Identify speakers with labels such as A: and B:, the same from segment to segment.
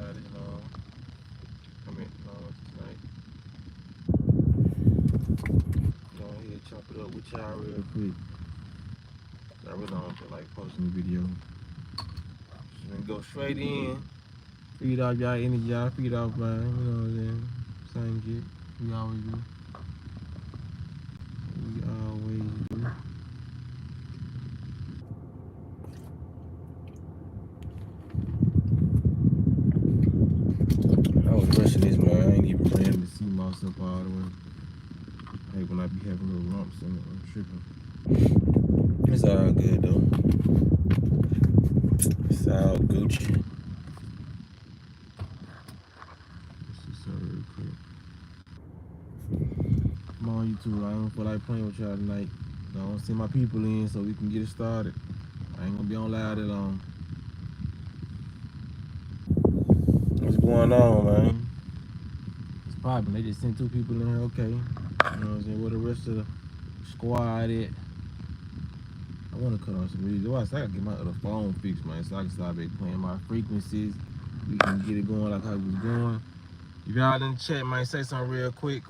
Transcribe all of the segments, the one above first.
A: everybody, come in tonight. Go ahead, chop it up with y'all real quick. I really don't feel like posting a video. Just gonna go straight in. Feed off y'all energy, y'all feed off mine, you know what I'm saying? Same shit. We always do. I was rushing this, man. I ain't even planning to see myself all the way. Hey, when I be having little lumps in it, I'm tripping. It's all good though. It's all Gucci. Let's just real quick. Come on, YouTube. I don't feel like playing with y'all tonight. I don't send my people in so we can get it started. I ain't gonna be on loud that long. What's going on, man? It's popping. They just sent 2 people in here. Okay. You know what I'm saying? Where the rest of the squad at? I want to cut on some music. I gotta get my other phone fixed, man, so I can start back playing my frequencies. We can get it going like how it was going. If y'all in the chat, man, say something real quick.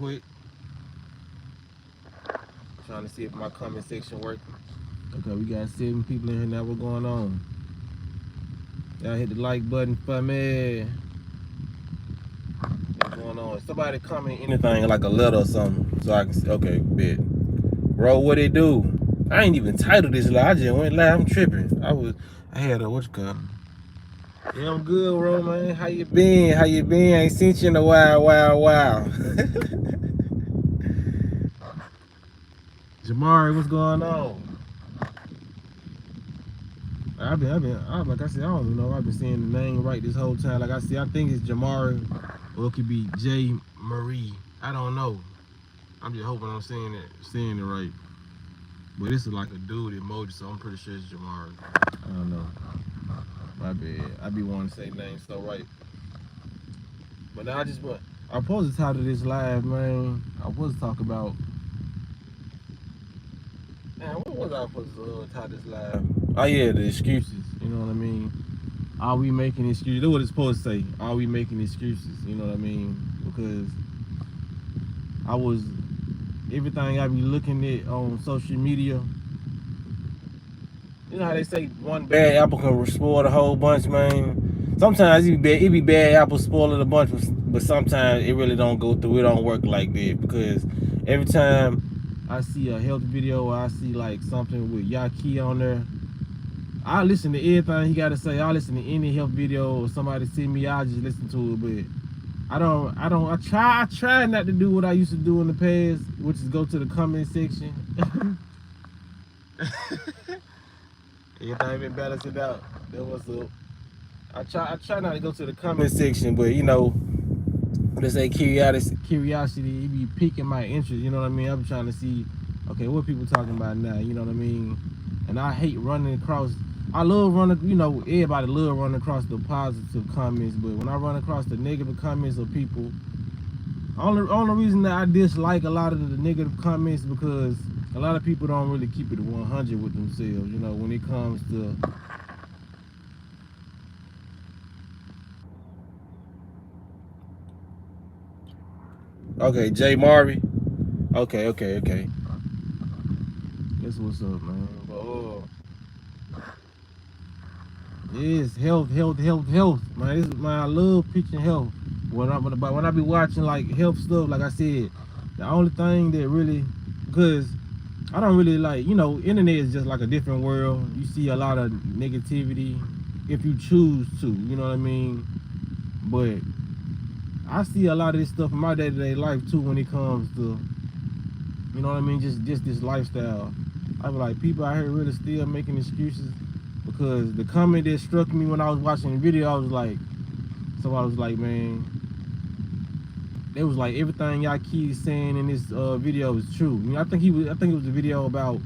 A: Trying to see if my comment section working. Okay, we got 7 people in here now. What's going on? Y'all hit the like button for me. What's going on? Somebody comment anything like a letter or something so I can see. Okay, bet. Bro, what it do? I ain't even titled this live. I just went live. I'm tripping. I had a, what you call it? Yeah, I'm good, bro, man. How you been? I ain't seen you in a while. Jamari, what's going on? Like I said, I don't even know. I've been saying the name right this whole time. Like I said, I think it's Jamari, or it could be J. Marie. I don't know. I'm just hoping I'm saying it right. But this is like a dude emoji, so I'm pretty sure it's Jamari. I don't know. My bad. I be wanting to say names so right. But now I'm supposed to title this live, man. I was talking about. Man, what was I supposed to title this live? Oh yeah, the excuses. You know what I mean? Are we making excuses? That's what it's supposed to say. Are we making excuses? You know what I mean? Because everything I be looking at on social media. You know how they say one bad apple can spoil a whole bunch, man? Sometimes it be bad apples spoiling a bunch, but sometimes it really don't go through. It don't work like that, because every time I see a health video or I see like something with Yaki on there, I listen to everything he got to say. I listen to any health video or somebody see me, I just listen to it. But I try not to do what I used to do in the past, which is go to the comment section. Everything been balanced out. That was up. I try not to go to the comment section, but you know, let's say curiosity, it be piquing my interest. You know what I mean? I'm trying to see, okay, what people talking about now. You know what I mean? And I hate running across. I love running. You know, everybody love running across the positive comments, but when I run across the negative comments of people, only reason that I dislike a lot of the negative comments because a lot of people don't really keep it 100 with themselves, you know, when it comes to okay, Jay Marvey. Okay. That's what's up, man. Yes, health, man. I love pitching health. When I be watching like health stuff, like I said, the only thing that really, because I don't really like, you know, internet is just like a different world. You see a lot of negativity if you choose to, you know what I mean? But I see a lot of this stuff in my day-to-day life too when it comes to, you know what I mean, just this lifestyle. I be like, people out here really still making excuses, because the comment that struck me when I was watching the video, I was like, man, it was like everything y'all keep saying in this video is true. You know, I think it was a video about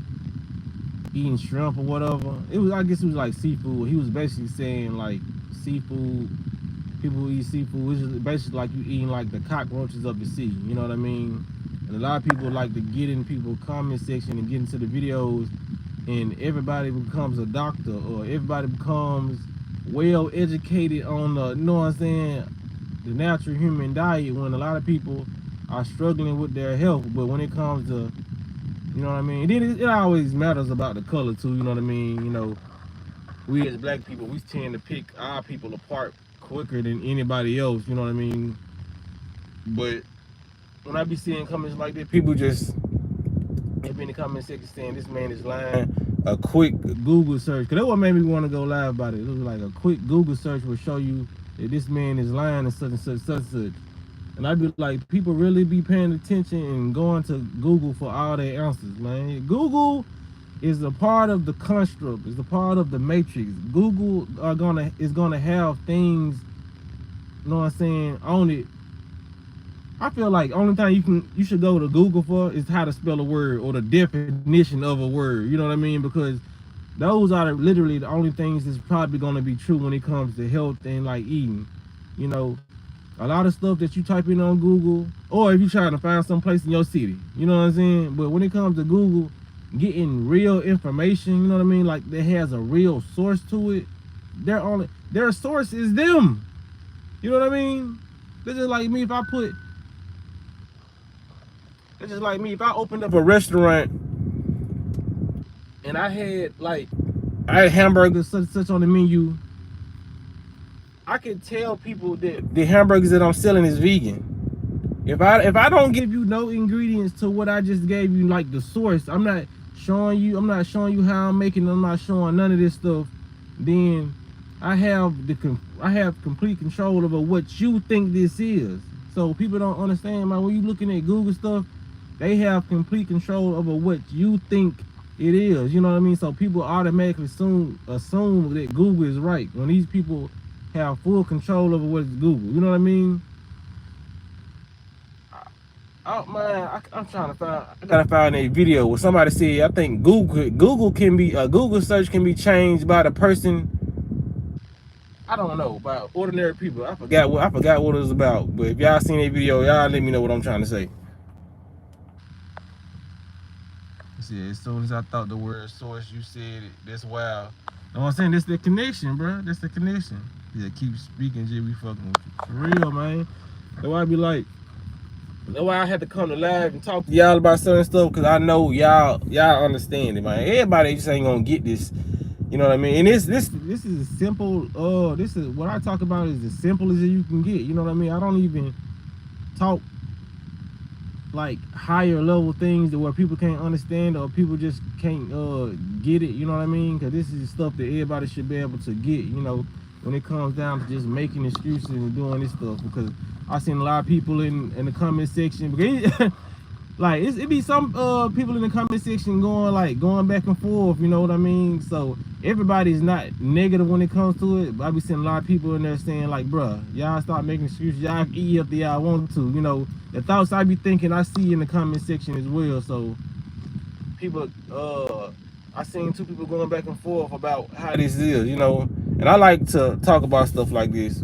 A: eating shrimp or whatever. I guess it was like seafood. He was basically saying like seafood, people who eat seafood, which is basically like you eating like the cockroaches of the sea. You know what I mean? And a lot of people like to get in people's comment section and get into the videos, and everybody becomes a doctor, or everybody becomes well educated on the, you know what I'm saying, the natural human diet, when a lot of people are struggling with their health. But when it comes to, you know what I mean, then it always matters about the color too, you know what I mean. You know, we as black people, we tend to pick our people apart quicker than anybody else, you know what I mean. But when I be seeing comments like that, people just, they be in the comment section saying this man is lying. A quick Google search, cause that's what made me want to go live about it. It was like a quick Google search will show you that this man is lying and such and such, such and such. And I'd be like, people really be paying attention and going to Google for all their answers, man. Google is a part of the construct, is a part of the matrix. Google is gonna have things, you know what I'm saying, on it. I feel like only thing you should go to Google for is how to spell a word or the definition of a word. You know what I mean? Because those are literally the only things that's probably gonna be true when it comes to health and like eating. You know, a lot of stuff that you type in on Google, or if you're trying to find some place in your city, you know what I'm saying? But when it comes to Google, getting real information, you know what I mean, like that has a real source to it, their source is them. You know what I mean? This is like me if I put, it's just like me if I opened up a restaurant and I had hamburgers such on the menu. I can tell people that the hamburgers that I'm selling is vegan. If I don't give you no ingredients to what I just gave you, like the source, I'm not showing you how I'm making it, I'm not showing none of this stuff, then I have complete control over what you think this is. So people don't understand, man, when you looking at Google stuff, they have complete control over what you think it is. You know what I mean? So people automatically assume that Google is right when these people have full control over what is Google. You know what I mean? Oh man, I'm trying to find. I gotta find a video where somebody said, I think Google can be a Google search can be changed by the person. I don't know, about ordinary people. I forgot what it was about. But if y'all seen a video, y'all let me know what I'm trying to say. See, as soon as I thought the word source, you said it. That's wild. You know what I'm saying? That's the connection, bro. That's the connection. Yeah, keep speaking, G. We fucking with you. For real, man. That's why I be like, that's why I had to come to live and talk to y'all about certain stuff, because I know y'all understand it, man. Everybody just ain't gonna get this. You know what I mean? And this is a simple, this is what I talk about is as simple as you can get. You know what I mean? I don't even talk like higher level things that where people can't understand or people just can't get it. You know what I mean? Because this is stuff that everybody should be able to get, you know, when it comes down to just making excuses and doing this stuff. Because I've seen a lot of people in the comment section, because like it be some people in the comment section going back and forth, you know what I mean? So everybody's not negative when it comes to it, but I be seeing a lot of people in there saying like, bruh, y'all start making excuses, y'all eat up the y'all want to, you know. The thoughts I be thinking I see in the comment section as well. So people, I seen two people going back and forth about how this is, you know, and I like to talk about stuff like this,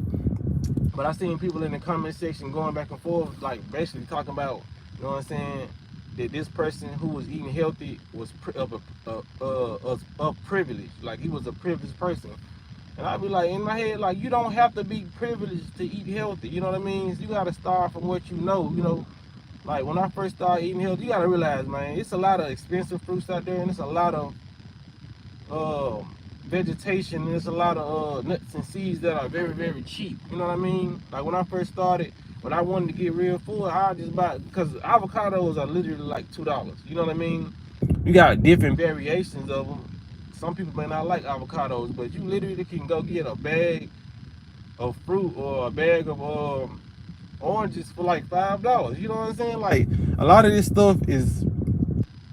A: but I seen people in the comment section going back and forth, like basically talking about, you know what I'm saying, that this person who was eating healthy was of privilege, like he was a privileged person. And I be like, in my head, like, you don't have to be privileged to eat healthy, you know what I mean? You gotta start from what you know, you know. Like when I first started eating healthy, you gotta realize, man, it's a lot of expensive fruits out there, and it's a lot of vegetation, and there's a lot of nuts and seeds that are very, very cheap. You know what I mean? Like when I first started, when I wanted to get real full, I just buy, because avocados are literally like $2. You know what I mean? You got different variations of them. Some people may not like avocados, but you literally can go get a bag of fruit or a bag of oranges for like $5. You know what I'm saying? Like a lot of this stuff is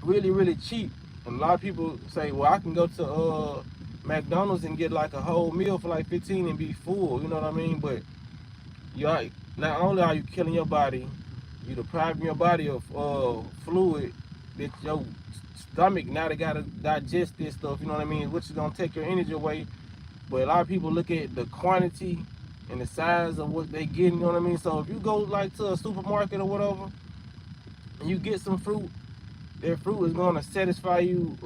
A: really, really cheap. And a lot of people say, well, I can go to McDonald's and get like a whole meal for like 15 and be full. You know what I mean? But you are, not only are you killing your body, you depriving your body of fluid that your stomach now they gotta digest this stuff. You know what I mean? Which is gonna take your energy away. But a lot of people look at the quantity and the size of what they get. You know what I mean? So if you go like to a supermarket or whatever, and you get some fruit, that fruit is gonna satisfy you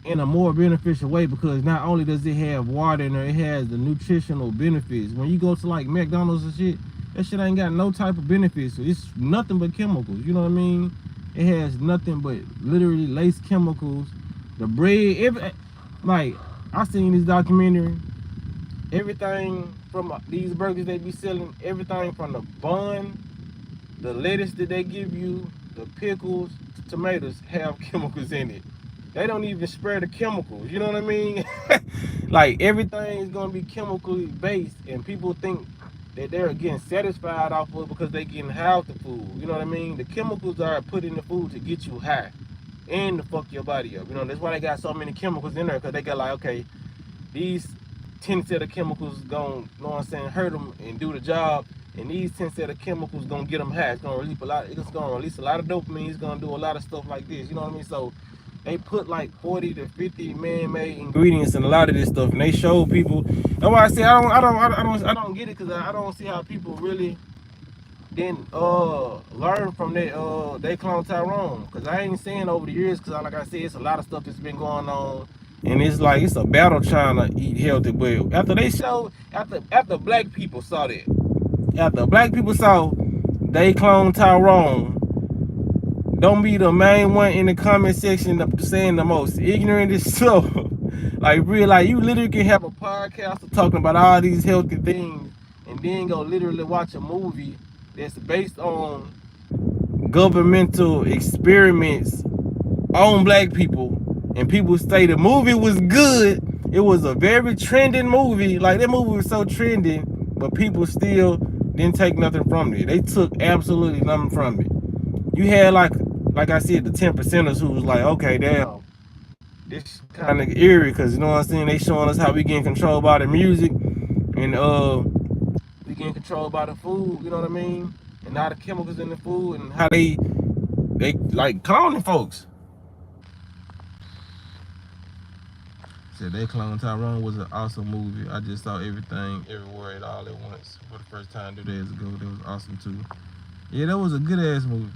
A: in a more beneficial way, because not only does it have water in there, it has the nutritional benefits. When you go to like McDonald's and shit, that shit ain't got no type of benefits. So it's nothing but chemicals. You know what I mean? It has nothing but literally laced chemicals. The bread, like I seen this documentary. Everything from these burgers they be selling, everything from the bun, the lettuce that they give you, the pickles, the tomatoes have chemicals in it. They don't even spare the chemicals. You know what I mean? Like everything is gonna be chemically based, and people think that they're getting satisfied off of it because they getting high off the food. You know what I mean? The chemicals are put in the food to get you high and to fuck your body up. You know, that's why they got so many chemicals in there, because they got like, okay, these 10 set of chemicals gonna, you know what I'm saying, hurt them and do the job, and these 10 set of chemicals gonna get them high. It's gonna release a lot. It's gonna release a lot of dopamine. It's gonna do a lot of stuff like this. You know what I mean? So they put like 40 to 50 man-made ingredients in a lot of this stuff, and they show people. That's why I say I don't get it, because I don't see how people really didn't learn from that they clone Tyrone. Because I ain't saying over the years, because like I said, it's a lot of stuff that's been going on, and it's like it's a battle trying to eat healthy. But after they showed, after black people saw that, after black people saw they clone Tyrone, don't be the main one in the comment section saying the most ignorant stuff. Like real, like you literally can have a podcast talking about all these healthy things, and then go literally watch a movie that's based on governmental experiments on black people, and people say the movie was good. It was a very trending movie. Like that movie was so trending, but people still didn't take nothing from it. They took absolutely nothing from it. You had like I said, the 10%ers who was like, okay, damn, this kind of eerie, because you know what I'm saying, they showing us how we getting controlled by the music, and we getting controlled by the food, you know what I mean, and all the chemicals in the food, and how they like cloning folks. Said they clone Tyrone was an awesome movie. I just saw Everything Everywhere at All at Once for the first time 2 days ago. That was awesome too. Yeah, that was a good ass movie.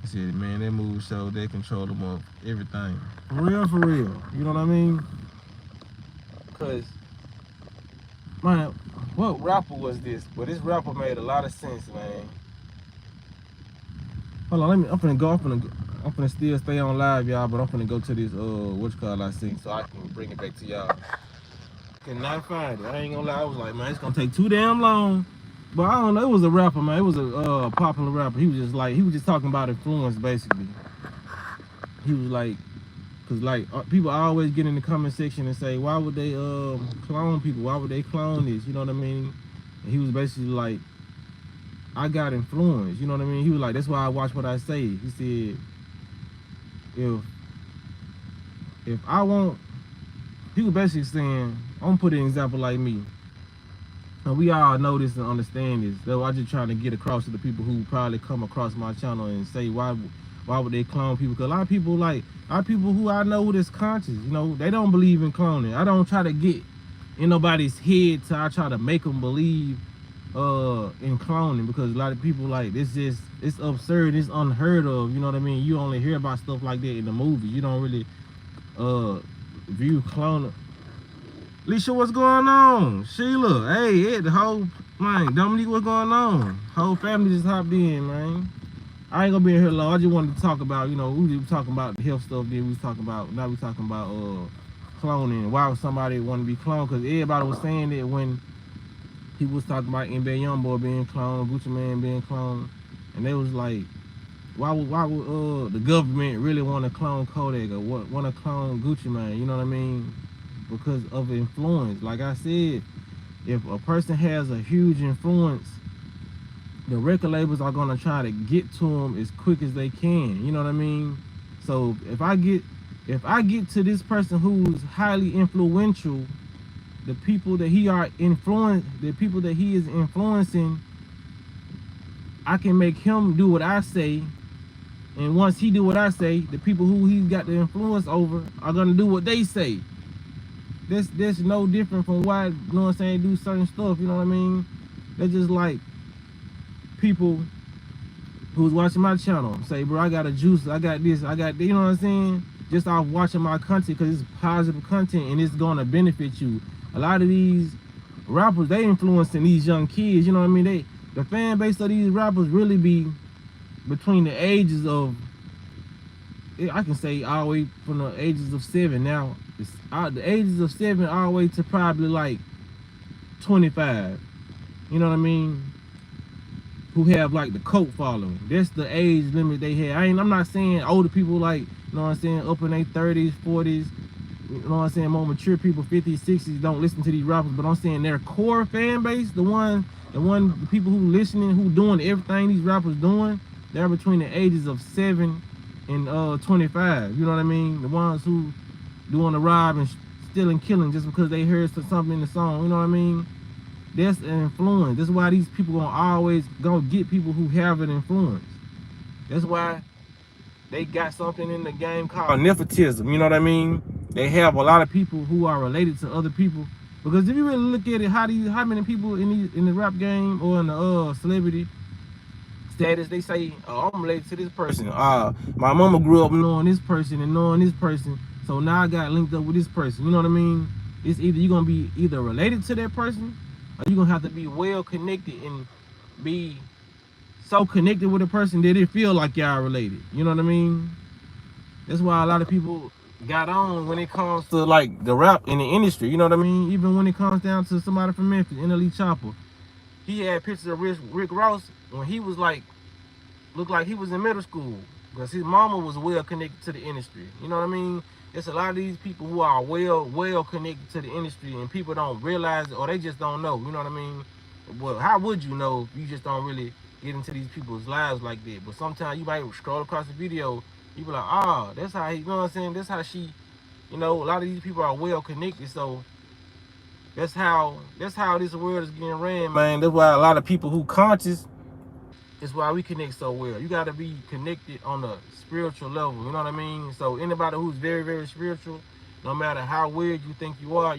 A: I said, man, that movie showed they control them of everything. For real, for real. You know what I mean? Because, man, what rapper was this? But this rapper made a lot of sense, man. Hold on, I'm finna still stay on live, y'all, but I'm finna go to this, I sing, so I can bring it back to y'all. Cannot find it. I ain't gonna lie, I was like, man, it's gonna take too damn long. But I don't know, it was a rapper, man. It was a popular rapper. He was just talking about influence, basically. He was like, cause like people always get in the comment section and say, why would they clone people? Why would they clone this? You know what I mean? And he was basically like, I got influence. You know what I mean? He was like, that's why I watch what I say. He said, if I want, he was basically saying, I'm gonna put an example like me. And we all know this and understand this. Though I just trying to get across to the people who probably come across my channel and say why would they clone people? Because a lot of people who I know that's conscious, you know, they don't believe in cloning. I don't try to get in nobody's head to I try to make them believe in cloning, because a lot of people like it's absurd, it's unheard of. You know what I mean? You only hear about stuff like that in the movies. You don't really view cloning. Alicia, what's going on? Sheila, hey, the whole, man, Dominique, what's going on? Whole family just hopped in, man. I ain't gonna be in here long. I just wanted to talk about, you know, we were talking about the health stuff, then we was talking about, now we talking about cloning. Why would somebody want to be cloned? Because everybody was saying that when he was talking about NBA Youngboy being cloned, Gucci Man being cloned, and they was like, why would the government really want to clone Kodak or want to clone Gucci Man? You know what I mean? Because of influence. Like I said, if a person has a huge influence, the record labels are gonna try to get to them as quick as they can. You know what I mean? So if I get to this person who's highly influential, the people that he is influencing, I can make him do what I say. And once he do what I say, the people who he's got the influence over are gonna do what they say. That's no different from why, you know what I'm saying, do certain stuff, you know what I mean? They're just like people who's watching my channel say, bro, I got a juice, I got this, I got, you know what I'm saying? just off watching my content, because it's positive content and it's gonna benefit you. A lot of these rappers, they influencing these young kids, you know what I mean? The fan base of these rappers really be between the ages of, I can say all the way from the ages of 7 now. It's the ages of 7 all the way to probably like 25. You know what I mean? Who have like the cult following. That's the age limit they have. I'm not saying older people, like, you know what I'm saying, up in their 30s, 40s, you know what I'm saying, more mature people, 50s, 60s, don't listen to these rappers, but I'm saying their core fan base, the people who listening, who doing everything these rappers doing, they're between the ages of 7 and 25. You know what I mean? The ones who doing the rob and stealing, killing just because they heard something in the song. You know what I mean? That's an influence. That's why these people gonna always gonna get people who have an influence. That's why they got something in the game called nepotism. You know what I mean? They have a lot of people who are related to other people. Because if you really look at it, how many people in the rap game or in the celebrity status, they say, oh, I'm related to this person. My mama grew up knowing this person and knowing this person, so now I got linked up with this person. You know what I mean? It's either you're gonna be either related to that person, or you're gonna have to be well connected and be so connected with a person that it feel like y'all related. You know what I mean? That's why a lot of people got on when it comes to like the rap in the industry. You know what I mean? Even when it comes down to somebody from Memphis, NLE Chopper, he had pictures of Rick Ross when he was like, looked like he was in middle school, because his mama was well connected to the industry. You know what I mean? It's a lot of these people who are well connected to the industry, and people don't realize it, or they just don't know. You know what I mean? Well, how would you know if you just don't really get into these people's lives like that? But sometimes you might scroll across the video, you be like, oh, that's how he, you know what I'm saying? That's how she, you know, a lot of these people are well connected, so that's how this world is getting ran, man. That's why a lot of people who conscious, it's why we connect so well. You got to be connected on a spiritual level. You know what I mean? So anybody who's very, very spiritual, no matter how weird you think you are,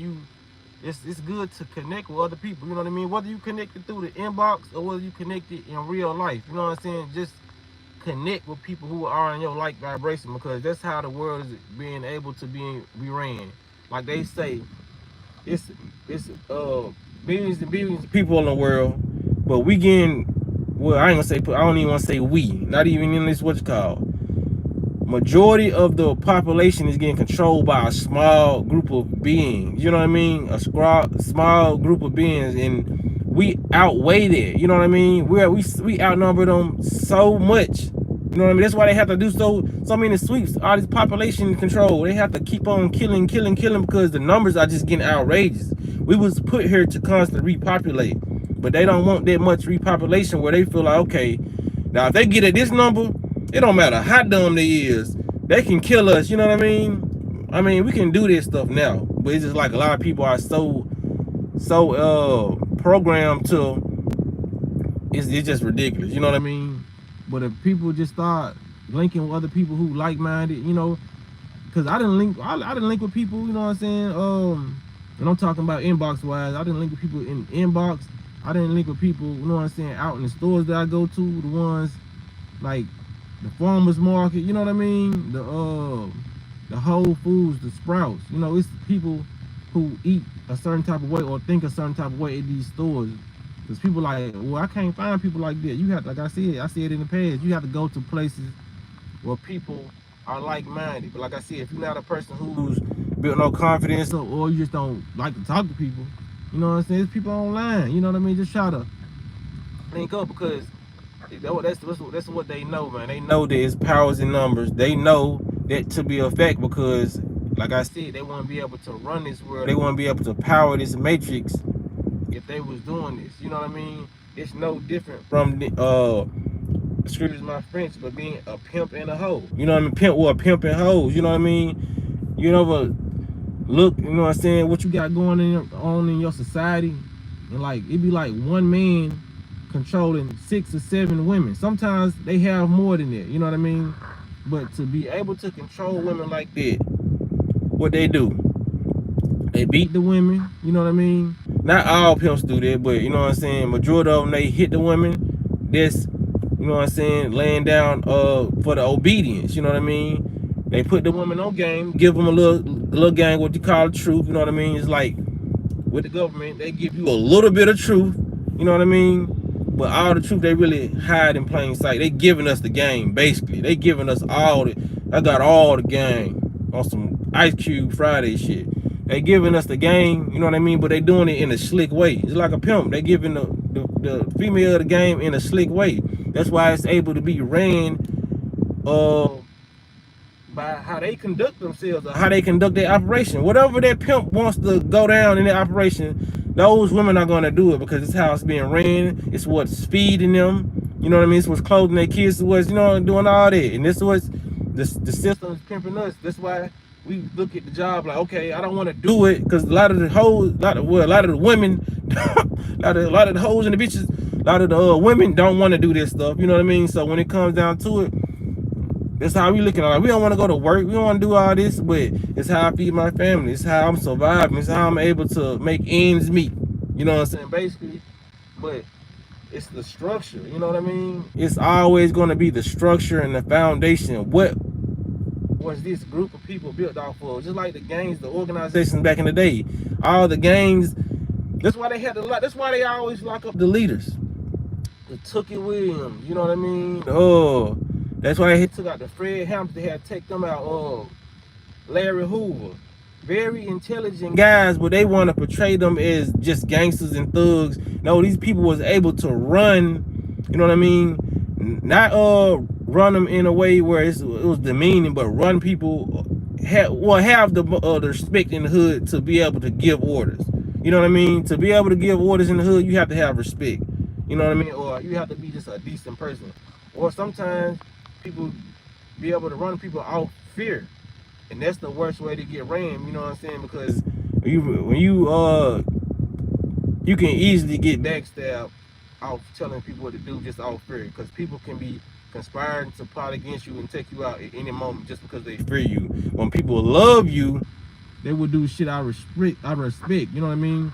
A: it's good to connect with other people. You know what I mean? Whether you connected through the inbox or whether you connected in real life. You know what I'm saying? Just connect with people who are in your like vibration, because that's how the world is being able to be ran. Like they say, it's billions and billions of people in the world, but we getting, well, I ain't gonna say, I don't even want to say we, not even in this, what you call, majority of the population is getting controlled by a small group of beings. You know what I mean? A small group of beings, and we outweigh that. You know what I mean? We outnumber them so much. You know what I mean? That's why they have to do so many sweeps. All this population control, they have to keep on killing, because the numbers are just getting outrageous. We was put here to constantly repopulate, but they don't want that much repopulation where they feel like, okay, now if they get at this number, it don't matter how dumb they is, they can kill us. You know what I mean? I mean, we can do this stuff now, but it's just like a lot of people are so programmed to, it's just ridiculous. You know what I mean? But if people just start linking with other people who like-minded, you know, because I didn't link with people, you know what I'm saying? And I'm talking about inbox wise. I didn't link with people in inbox. I didn't link with people, you know what I'm saying, out in the stores that I go to, the ones like the farmers market, you know what I mean? The Whole Foods, the Sprouts. You know, it's people who eat a certain type of way or think a certain type of way at these stores. Because people like, well, I can't find people like that. You have to, like I said in the past, you have to go to places where people are like-minded. But like I said, if you're not a person who's built no confidence, or you just don't like to talk to people, you know what I'm saying? There's people online, you know what I mean? Just try to link up, because that's what they know, man. They know there's powers in numbers. They know that to be a fact, because like I said, they want to be able to run this world. They want to be able to power this matrix if they was doing this. You know what I mean? It's no different from the excuse my French, but being a pimp and a hoe. You know what I mean? Pimp and hoes. You know what I mean? You know, but look, you know what I'm saying, what you got going on in your society, and like it be like one man controlling 6 or 7 women. Sometimes they have more than that, you know what I mean? But to be able to control women like that, what they do, they beat the women, you know what I mean? Not all pimps do that, but you know what I'm saying, majority of them, they hit the women. That's, you know what I'm saying, laying down for the obedience, you know what I mean? They put the woman on game, give them a little game, what you call the truth. You know what I mean? It's like with the government, they give you a little bit of truth. You know what I mean? But all the truth they really hide in plain sight. They giving us the game, basically. They giving us all the. I got all the game on some Ice Cube Friday shit. They giving us the game, you know what I mean? But they doing it in a slick way. It's like a pimp. They giving the female of the game in a slick way. That's why it's able to be ran by how they conduct themselves or how they conduct their operation. Whatever that pimp wants to go down in their operation, those women are going to do it because it's how it's being ran. It's what's feeding them. You know what I mean? It's what's clothing their kids. It's what's, you know, doing all that. And this is what's the system is pimping us. That's why we look at the job like, okay, I don't want to do it because a lot of the hoes, a lot of the women, a lot of the hoes and the bitches, a lot of the women don't want to do this stuff. You know what I mean? So when it comes down to it, that's how we looking at it. We don't want to go to work. We don't want to do all this, but it's how I feed my family. It's how I'm surviving. It's how I'm able to make ends meet. You know what I'm saying? Basically, but it's the structure. You know what I mean? It's always going to be the structure and the foundation. What was this group of people built off of? Just like the gangs, the organizations back in the day. All the gangs. That's why they had a lot. That's why they always lock up the leaders. The Tookie Williams. You know what I mean? Oh. That's why they took out the Fred Hampton. They had to take them out. Larry Hoover. Very intelligent guys, but they want to portray them as just gangsters and thugs. No, these people was able to run, you know what I mean? Not run them in a way where it was demeaning, but run people, have the respect in the hood to be able to give orders. You know what I mean? To be able to give orders in the hood, you have to have respect. You know what I mean? Or you have to be just a decent person. Or sometimes people be able to run people off fear, and that's the worst way to get ran. You know what I'm saying? Because when you can easily get backstabbed off telling people what to do just off fear, because people can be conspiring to plot against you and take you out at any moment just because they fear you. When people love you, they will do shit out of respect. You know what I mean?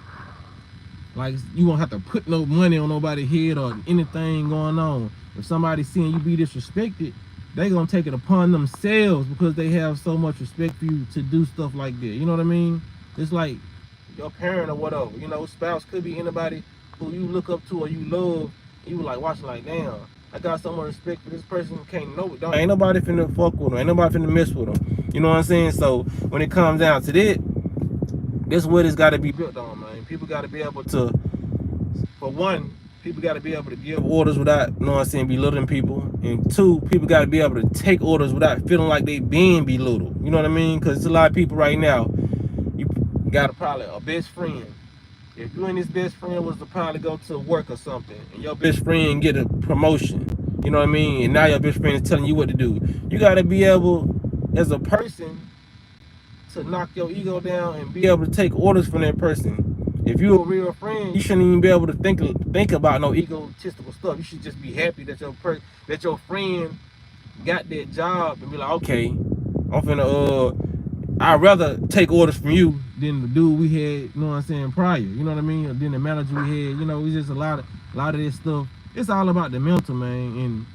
A: Like, you won't have to put no money on nobody's head or anything going on. If somebody's seeing you be disrespected, they gonna take it upon themselves because they have so much respect for you to do stuff like that. You know what I mean? It's like your parent or whatever. You know, spouse could be anybody who you look up to or you love. You like watching like, damn, I got so much respect for this person. Ain't nobody finna fuck with them. Ain't nobody finna mess with them. You know what I'm saying? So when it comes down to that, this is what it's got to be built on, man. People got to be able to, for one, people got to be able to give orders without, you know what I'm saying, belittling people. And two, people got to be able to take orders without feeling like they being belittled. You know what I mean? Because there's a lot of people right now, you got probably a best friend. If you and this best friend was to probably go to work or something, and your best friend get a promotion, you know what I mean? And now your best friend is telling you what to do. You got to be able, as a person, to knock your ego down and be able to take orders from that person. If you're a real friend, you shouldn't even be able to think about no egotistical stuff. You should just be happy that your friend got that job and be like, okay, I'm finna I'd rather take orders from you than the dude we had, you know what I'm saying, prior. You know what I mean? Or than the manager we had. You know, it's just a lot of this stuff. It's all about the mental, man. And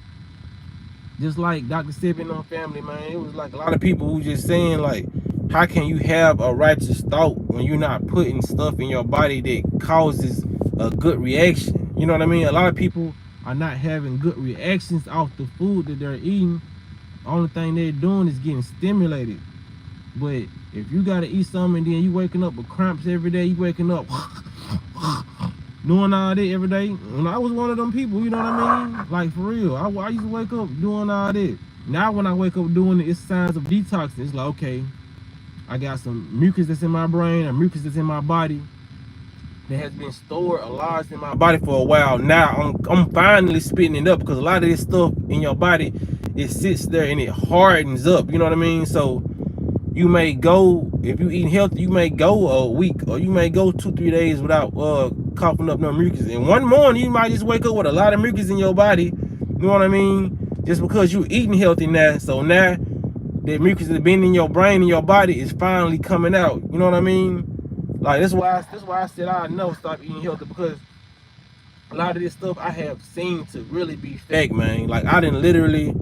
A: just like Dr. Sebi on Family, man, it was like a lot of people who just saying like, how can you have a righteous thought when you're not putting stuff in your body that causes a good reaction? You know what I mean? A lot of people are not having good reactions off the food that they're eating. The only thing they're doing is getting stimulated. But if you gotta eat something and then you waking up with cramps every day, you waking up doing all that every day. When I was one of them people, you know what I mean? Like, for real, I used to wake up doing all that. Now when I wake up doing it, it's signs of detoxing. It's like, okay, I got some mucus that's in my brain or mucus that's in my body that has been stored or lodged in my body for a while. Now I'm finally spitting it up because a lot of this stuff in your body, it sits there and it hardens up. You know what I mean? So you may go, if you eating healthy, you may go a week or you may go 2-3 days without coughing up no mucus. And one morning you might just wake up with a lot of mucus in your body. You know what I mean? Just because you eating healthy now. So now that mucus that's been in your brain and your body is finally coming out. You know what I mean? Like, that's why I said I never stop eating healthy, because a lot of this stuff I have seen to really be fake, man. Like, I didn't literally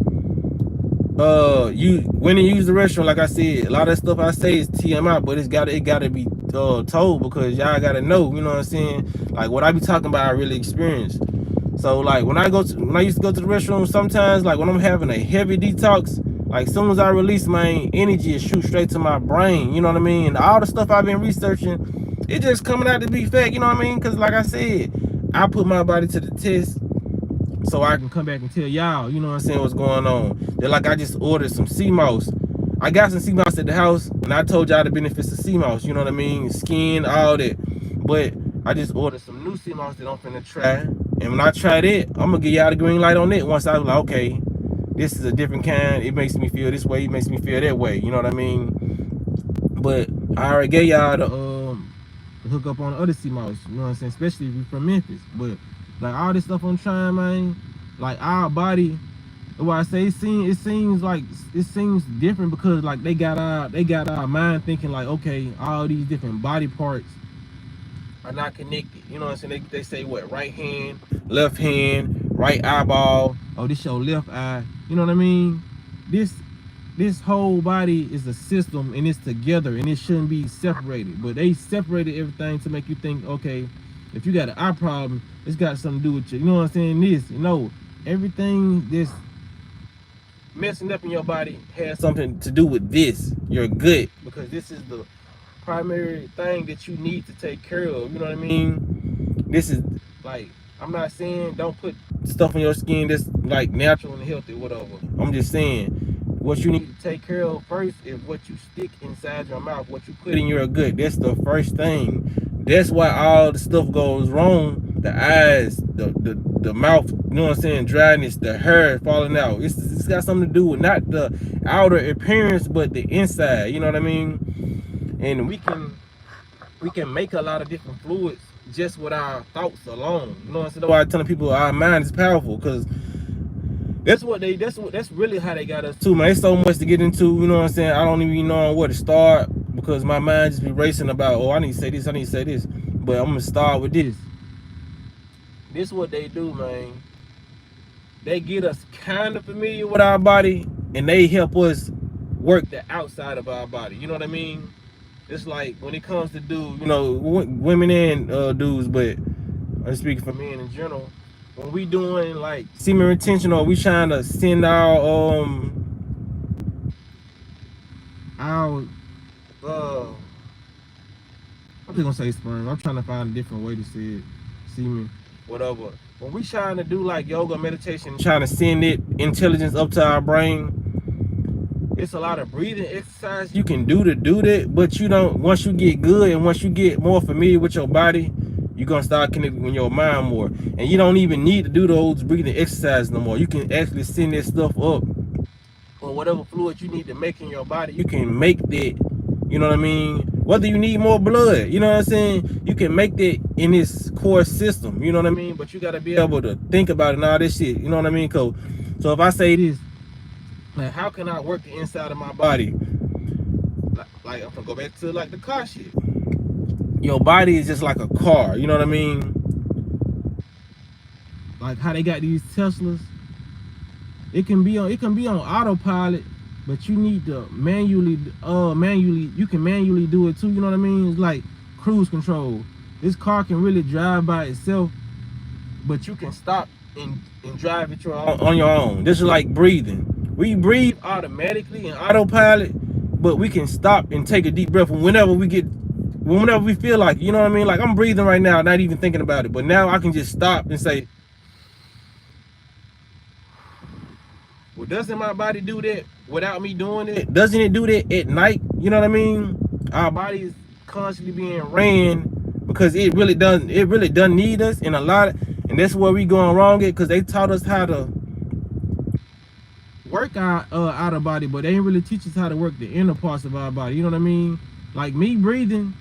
A: you when you use the restroom, like I said, a lot of stuff I say is TMI, but it gotta be told, because y'all gotta know, you know what I'm saying? Like what I be talking about, I really experienced. So like when I used to go to the restroom, sometimes like when I'm having a heavy detox, like as soon as I release my energy, it shoots straight to my brain. You know what I mean? And all the stuff I've been researching, it just coming out to be fact. You know what I mean? Because like I said, I put my body to the test so I can come back and tell y'all, you know what I'm saying, what's going on. They're like, I just ordered some sea moss. I got some sea moss at the house, and I told y'all the benefits of sea moss, you know what I mean? Skin, all that. But I just ordered some new sea moss that I'm finna try. And when I try it, I'm gonna give y'all the green light on it. Once I was like, okay, this is a different kind. It makes me feel this way, it makes me feel that way, you know what I mean? But I already gave y'all the hook up on the other sea moss, you know what I'm saying? Especially if you're from Memphis. But like all this stuff I'm trying, man, like our body, why I say it seems different, because like they got our mind thinking like, okay, all these different body parts are not connected. You know what I'm saying? They say what, right hand, left hand, right eyeball, oh this your left eye. You know what I mean? This whole body is a system, and it's together, and it shouldn't be separated. But they separated everything to make you think, okay, if you got an eye problem, it's got something to do with you. You know what I'm saying? This, you know, everything this messing up in your body has something to do with this, your gut, because this is the primary thing that you need to take care of. You know what I mean? This is like, I'm not saying don't put stuff on your skin that's like natural and healthy, whatever. I'm just saying what you need to take care of first is what you stick inside your mouth, what you put in your gut. That's the first thing. That's why all the stuff goes wrong. The eyes, the mouth, you know what I'm saying, dryness, the hair falling out. It's got something to do with not the outer appearance, but the inside. You know what I mean? And we can make a lot of different fluids just with our thoughts alone. You know what I'm saying? That's why I'm telling people our mind is powerful, because that's really how they got us too, man. It's so much to get into, you know what I'm saying? I don't even know where to start, because my mind just be racing about, oh, I need to say this, I need to say this. But I'm gonna start with this. This is what they do, man. They get us kind of familiar with our body, and they help us work the outside of our body. You know what I mean? It's like when it comes to dudes, you know, women and dudes, but I'm speaking for men in general. When we doing like semen retention, or we trying to send our I'm just gonna say sperm. I'm trying to find a different way to say it. Semen, whatever. When we trying to do like yoga, meditation, trying to send it intelligence up to our brain, it's a lot of breathing exercise you can do to do that. But you don't, once you get good and once you get more familiar with your body, you're gonna start connecting with your mind more. And you don't even need to do those breathing exercises no more. You can actually send that stuff up, or whatever fluid you need to make in your body, you can make that. You know what I mean? Whether you need more blood, you know what I'm saying? You can make that in this core system, you know what I mean? But you gotta be able to think about it and all this shit, you know what I mean? So if I say this, like, how can I work the inside of my body? Like I'm gonna go back to like the car shit. Your body is just like a car, you know what I mean? Like how they got these Teslas, it can be on autopilot, but you need to manually you can manually do it too, you know what I mean? It's like cruise control. This car can really drive by itself, but you can stop and drive it on your own. This is like breathing. We breathe automatically in autopilot, but we can stop and take a deep breath whenever we feel like, you know what I mean? Like I'm breathing right now, not even thinking about it, but now I can just stop and say, well, doesn't my body do that without me doing it? Doesn't it do that at night? You know what I mean? Our body is constantly being ran because it really doesn't need us in a lot and that's where we going wrong at, because they taught us how to work our outer body, but they didn't really teach us how to work the inner parts of our body. You know what I mean? Like me breathing,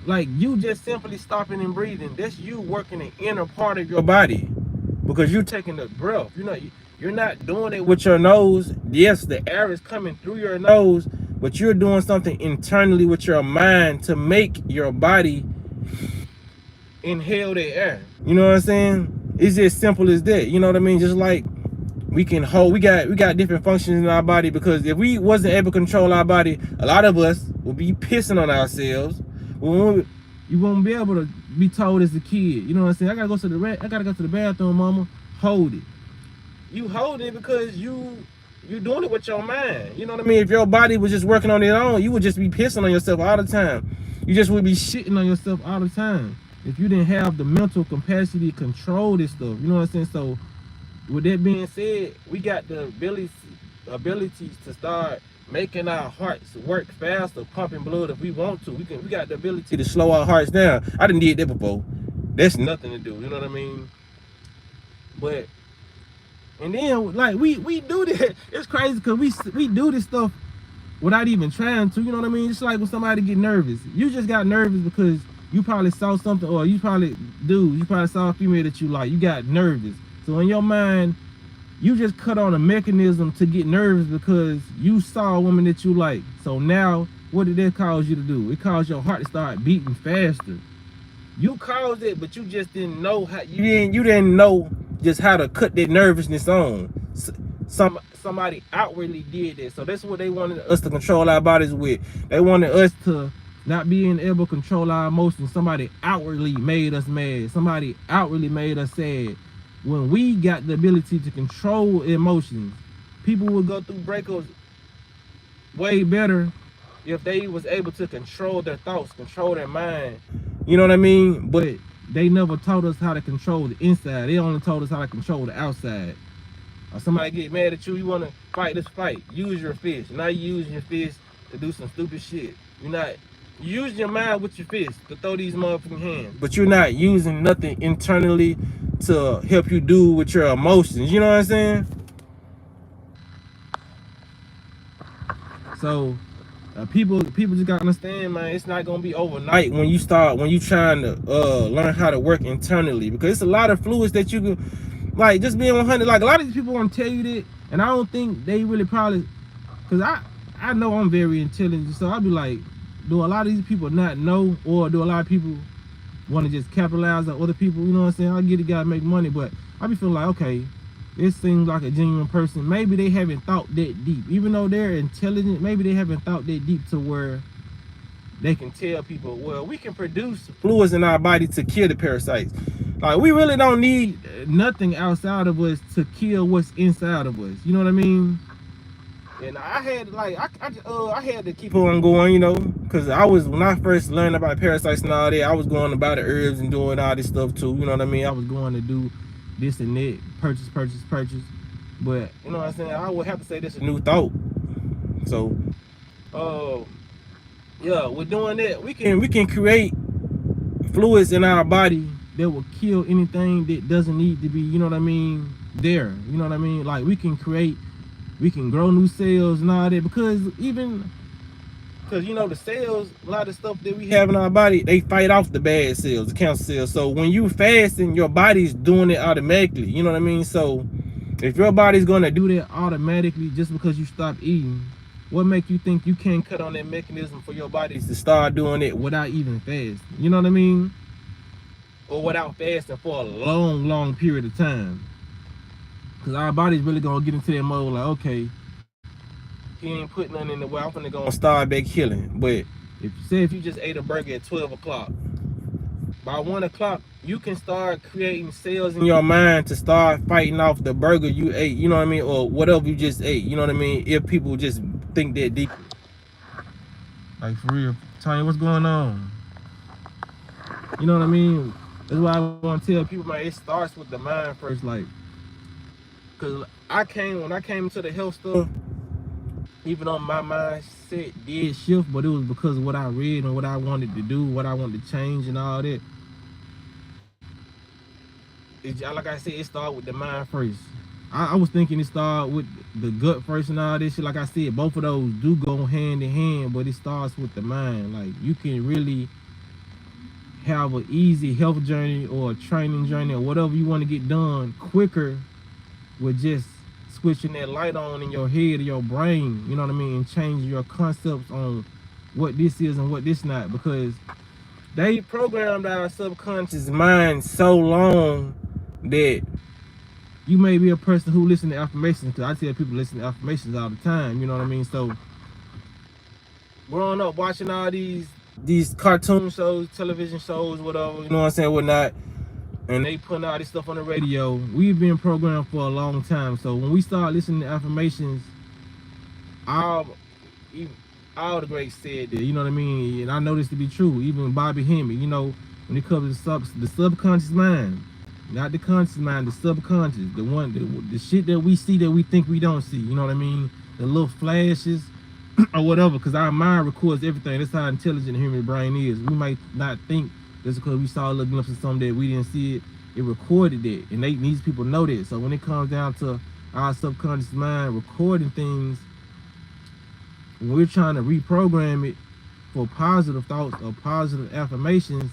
A: like you just simply stopping and breathing, that's you working the inner part of your body, because you're taking the breath. You're not doing it with your nose. Yes, the air is coming through your nose, but you're doing something internally with your mind to make your body inhale the air. You know what I'm saying? It's just simple as that. You know what I mean? Just like We can hold. We got different functions in our body, because if we wasn't able to control our body, a lot of us would be pissing on ourselves. You won't be able to be told as a kid. You know what I'm saying? I gotta go to the bathroom, mama. Hold it. You hold it because you doing it with your mind. You know what I mean? If your body was just working on its own, you would just be pissing on yourself all the time. You just would be shitting on yourself all the time if you didn't have the mental capacity to control this stuff. You know what I'm saying? So with that being said, we got the ability to start making our hearts work faster, pumping blood if we want to. We got the ability to slow our hearts down. I done did that before. That's nothing to do. You know what I mean? But and then like we do that. It's crazy because we do this stuff without even trying to. You know what I mean? It's like when somebody get nervous. You just got nervous because you probably saw something, or you probably saw a female that you like. You got nervous. So in your mind, you just cut on a mechanism to get nervous because you saw a woman that you like. So now, what did that cause you to do? It caused your heart to start beating faster. You caused it, but you just didn't know how. You didn't know just how to cut that nervousness on. Somebody outwardly did that. So that's what they wanted us to control our bodies with. They wanted us to not being able to control our emotions. Somebody outwardly made us mad. Somebody outwardly made us sad. When we got the ability to control emotions, people would go through breakups way better if they was able to control their thoughts, control their mind. You know what I mean? But they never taught us how to control the inside. They only taught us how to control the outside. Or somebody get mad at you, you want to fight this fight. Use your fist. Now you use your fist to do some stupid shit. You use your mind with your fist to throw these motherfucking hands. But you're not using nothing internally to help you do with your emotions. You know what I'm saying? So people just gotta understand, man, it's not gonna be overnight when you trying to learn how to work internally, because it's a lot of fluids that you can, like, just being 100. Like, a lot of these people want to tell you that, and I don't think they really probably, because I know I'm very intelligent, so I'll be like, do a lot of these people not know, or do a lot of people want to just capitalize on other people? You know what I'm saying? I get it, gotta make money, but I be feeling like, okay, this seems like a genuine person. Maybe they haven't thought that deep. Even though they're intelligent, maybe they haven't thought that deep to where they can tell people, well, we can produce fluids in our body to kill the parasites. Like, we really don't need nothing outside of us to kill what's inside of us. You know what I mean? And I had I had to keep on going, you know, because when I first learned about parasites and all that, I was going about the herbs and doing all this stuff too. You know what I mean? I was going to do this and that, purchase. But you know what I'm saying? I would have to say this is a new thought. So, yeah, with doing that, we can create fluids in our body that will kill anything that doesn't need to be, you know what I mean, there. You know what I mean? Like, we can grow new cells and all that, because you know, the cells, a lot of stuff that we have in our body, they fight off the bad cells, the cancer cells. So when you fasting, your body's doing it automatically. You know what I mean? So if your body's gonna do that automatically just because you stop eating, what make you think you can't cut on that mechanism for your body to start doing it without even fasting? You know what I mean? Or without fasting for a long period of time. Because our body's really gonna get into that mode like, okay, he ain't put nothing in the way, I'm gonna start back healing. But if you just ate a burger at 12 o'clock, by 1 o'clock, you can start creating cells in your mind to start fighting off the burger you ate, you know what I mean? Or whatever you just ate, you know what I mean? If people just think that deeply. Like, for real, Tanya, what's going on? You know what I mean? That's why I want to tell people, man, it starts with the mind first. Like, because when I came to the health stuff, even though my mindset did shift, but it was because of what I read and what I wanted to do, what I wanted to change and all that. Like I said, it started with the mind first. I was thinking it started with the gut first and all this shit. Like I said, both of those do go hand in hand, but it starts with the mind. Like, you can really have an easy health journey or a training journey or whatever you want to get done quicker with just switching that light on in your head or your brain, you know what I mean, and changing your concepts on what this is and what this not, because they programmed our subconscious mind so long that you may be a person who listen to affirmations, because I tell people listen to affirmations all the time, you know what I mean? So growing up watching all these cartoon shows, television shows, whatever, you know what I'm saying, whatnot, and they putting all this stuff on the radio, we've been programmed for a long time. So when we start listening to affirmations, all the greats said that, you know what I mean? And I know this to be true. Even Bobby Hemmy, you know, when it comes to the subconscious mind, not the conscious mind, the subconscious, the shit that we see that we think we don't see, you know what I mean? The little flashes or whatever, because our mind records everything. That's how intelligent the human brain is. We might not think just because we saw a little glimpse of something that we didn't see it recorded it, and these people know that. So when it comes down to our subconscious mind recording things, when we're trying to reprogram it for positive thoughts or positive affirmations,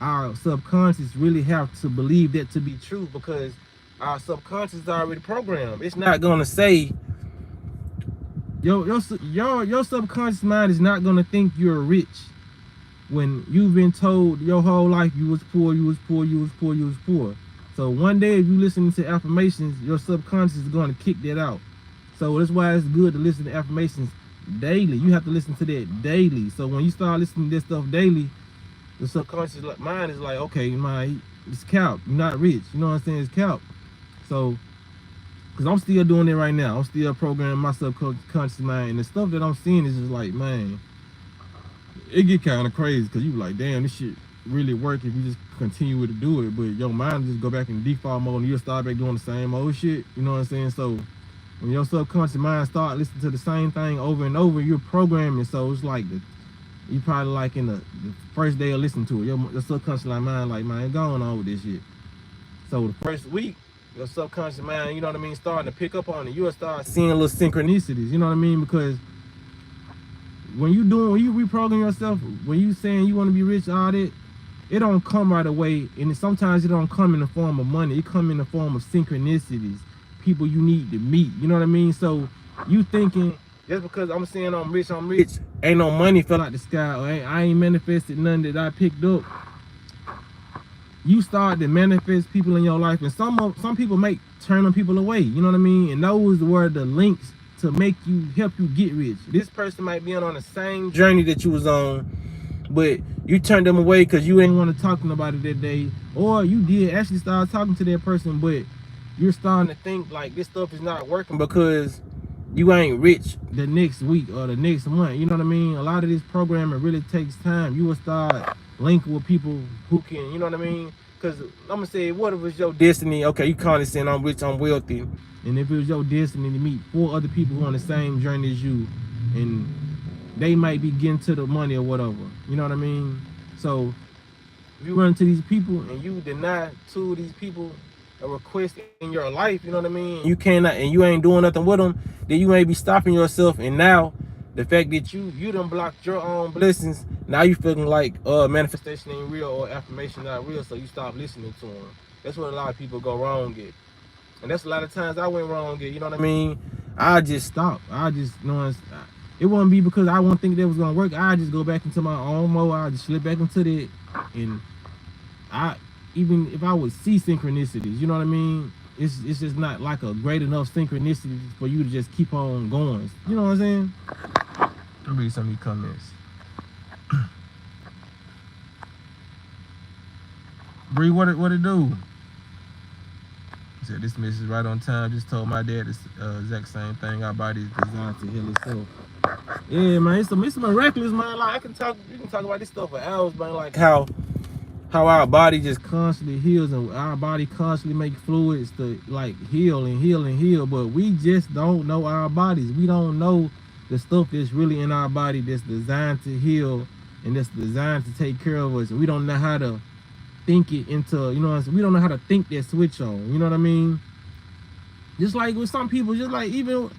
A: our subconscious really have to believe that to be true, because our subconscious is already programmed. It's not gonna say your subconscious mind is not gonna think you're rich when you've been told your whole life you was poor, you was poor, you was poor, you was poor. So one day if you listen to affirmations, your subconscious is gonna kick that out. So that's why it's good to listen to affirmations daily. You have to listen to that daily. So when you start listening to this stuff daily, the subconscious mind is like, okay, it's cap. You're not rich. You know what I'm saying? It's cap. So, because I'm still doing it right now. I'm still programming my subconscious mind. And the stuff that I'm seeing is just like, man, it get kind of crazy, because you like, damn, this shit really work if you just continue to do it. But your mind just go back in default mode and you'll start back doing the same old shit. You know what I'm saying? So when your subconscious mind start listening to the same thing over and over, you're programming. So it's like you probably like in the first day of listening to it, your subconscious mind like, man, going on with this shit. So the first week, your subconscious mind, you know what I mean, starting to pick up on it. You'll start seeing little synchronicities, you know what I mean? Because when you reprogram yourself, when you saying you want to be rich, all that, it don't come right away. And sometimes it don't come in the form of money. It come in the form of synchronicities, people you need to meet, you know what I mean? So you thinking, just because I'm saying I'm rich, ain't no money fell out the sky, or I ain't manifested nothing that I picked up. You start to manifest people in your life, and some people make turn them people away, you know what I mean? And those were the links to help you get rich. This person might be on the same journey that you was on, but you turned them away because you ain't want to talk to nobody that day, or you did actually start talking to that person, but you're starting to think like this stuff is not working because you ain't rich the next week or the next month. You know what I mean? A lot of this programming really takes time. You will start linking with people who can, you know what I mean? Because I'm going to say, what if it's your destiny? Okay, you kind of saying I'm rich, I'm wealthy. And if it was your destiny to meet 4 other people who are on the same journey as you, and they might be getting to the money or whatever. You know what I mean? So if you run into these people and you deny 2 of these people a request in your life, you know what I mean, you cannot, and you ain't doing nothing with them, then you may be stopping yourself. And now the fact that you done blocked your own blessings, now you feeling like manifestation ain't real or affirmation not real, so you stop listening to them. That's what a lot of people go wrong at, and that's a lot of times I went wrong at. You know what I mean? I just stopped. I just, you know, it wouldn't be because I wouldn't think that was gonna work. I just go back into my own mode. I just slip back into that, and even if I would see synchronicities, you know what I mean? It's just not like a great enough synchronicity for you to just keep on going. You know what I'm saying? Let me read some of these comments. Bree, what it do? He said, this message right on time. Just told my dad the exact same thing. Our body is designed to heal itself. Yeah, man, it's miraculous, man. Like you can talk about this stuff for hours, man. Like how our body just constantly heals, and our body constantly make fluids to like heal and heal and heal, but we just don't know our bodies. We don't know the stuff that's really in our body that's designed to heal and that's designed to take care of us. And we don't know how to think it into, you know what I'm saying? We don't know how to think that switch on, you know what I mean? Just like with some people, just like even,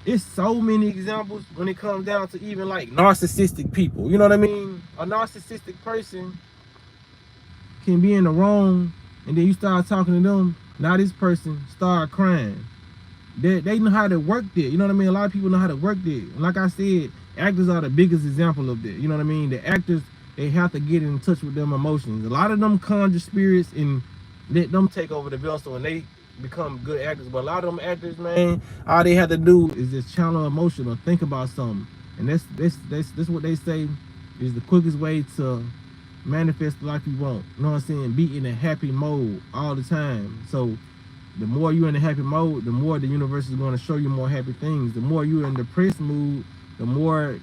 A: it's so many examples when it comes down to even like narcissistic people, you know what I mean? A narcissistic person can be in the wrong, and then you start talking to them, now this person start crying. They know how to work that, you know what I mean? A lot of people know how to work that. And like I said, actors are the biggest example of that, you know what I mean? The actors, they have to get in touch with them emotions. A lot of them conjure spirits and let them take over the vessel, and they become good actors. But a lot of them actors, man, all they have to do is just channel emotion or think about something. And that's what they say is the quickest way to manifest the life you want. You know what I'm saying? Be in a happy mode all the time. So the more you're in a happy mode, the more the universe is going to show you more happy things. The more you're in depressed mood, the more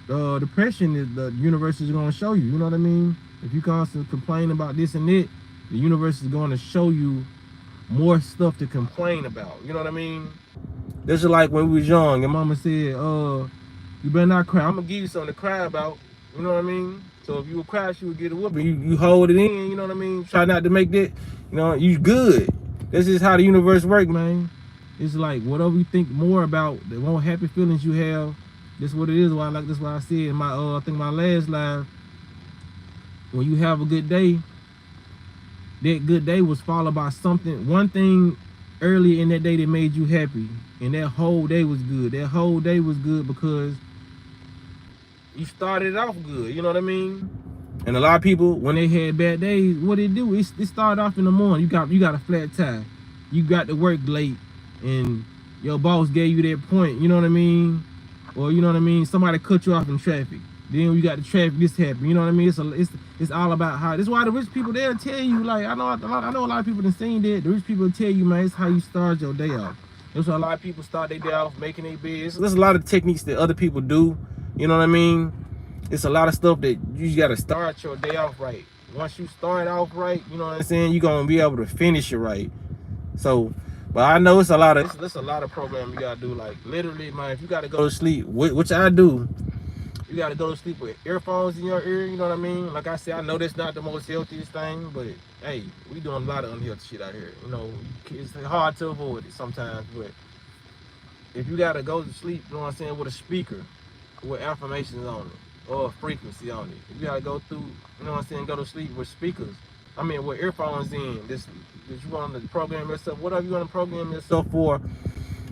A: depression is the universe is going to show you. You know what I mean? If you constantly complain about this and that, the universe is going to show you more stuff to complain about. You know what I mean? This is like when we was young and mama said, you better not cry. I'm gonna give you something to cry about. You know what I mean? So if you would cry, she would get a whooping. You hold it in, you know what I mean? Try not to make that, you know, you good. This is how the universe works, man. It's like whatever you think more about, the more happy feelings you have, that's what it is. Why like that's why I said in my I think my last live, when you have a good day, that good day was followed by something, one thing early in that day that made you happy. And that whole day was good. That whole day was good because you started off good, you know what I mean? And a lot of people, when they had bad days, what they do is it started off in the morning. You got a flat tire. You got to work late and your boss gave you that point, you know what I mean? Or you know what I mean? Somebody cut you off in traffic. Then you got the traffic, this happened, you know what I mean? It's all about how, this is why the rich people, they'll tell you, like, I know a lot of people that seen that, the rich people tell you, man, it's how you start your day off. That's why a lot of people start their day off making their beds. There's a lot of techniques that other people do, you know what I mean? It's a lot of stuff that you just gotta start your day off right. Once you start off right, you know what I'm saying, you're gonna be able to finish it right. So, but I know it's a lot of programming you gotta do. Like literally, man, if you gotta go to sleep, which I do, you gotta go to sleep with earphones in your ear, you know what I mean? Like I said, I know that's not the most healthiest thing, but hey, we doing a lot of unhealthy shit out here. You know, it's hard to avoid it sometimes, but if you gotta go to sleep, you know what I'm saying, with a speaker with affirmations on it or a frequency on it. If you gotta go through, you know what I'm saying, go to sleep with speakers. I mean, with earphones in, this you want to program yourself, whatever you want to program yourself for.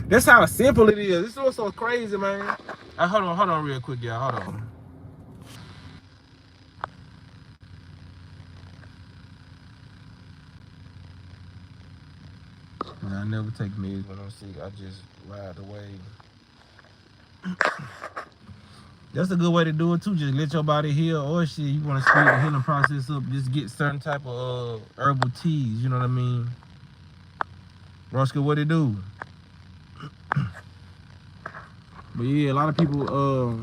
A: That's how simple it is. This is what's so crazy, man. Hold on real quick, y'all. Hold on. I never take meds when I'm sick. I just ride the wave. That's a good way to do it too. Just let your body heal, or shit, you want to speed the healing process up. Just get certain type of herbal teas. You know what I mean? Roscoe, what it do? But yeah, a lot of people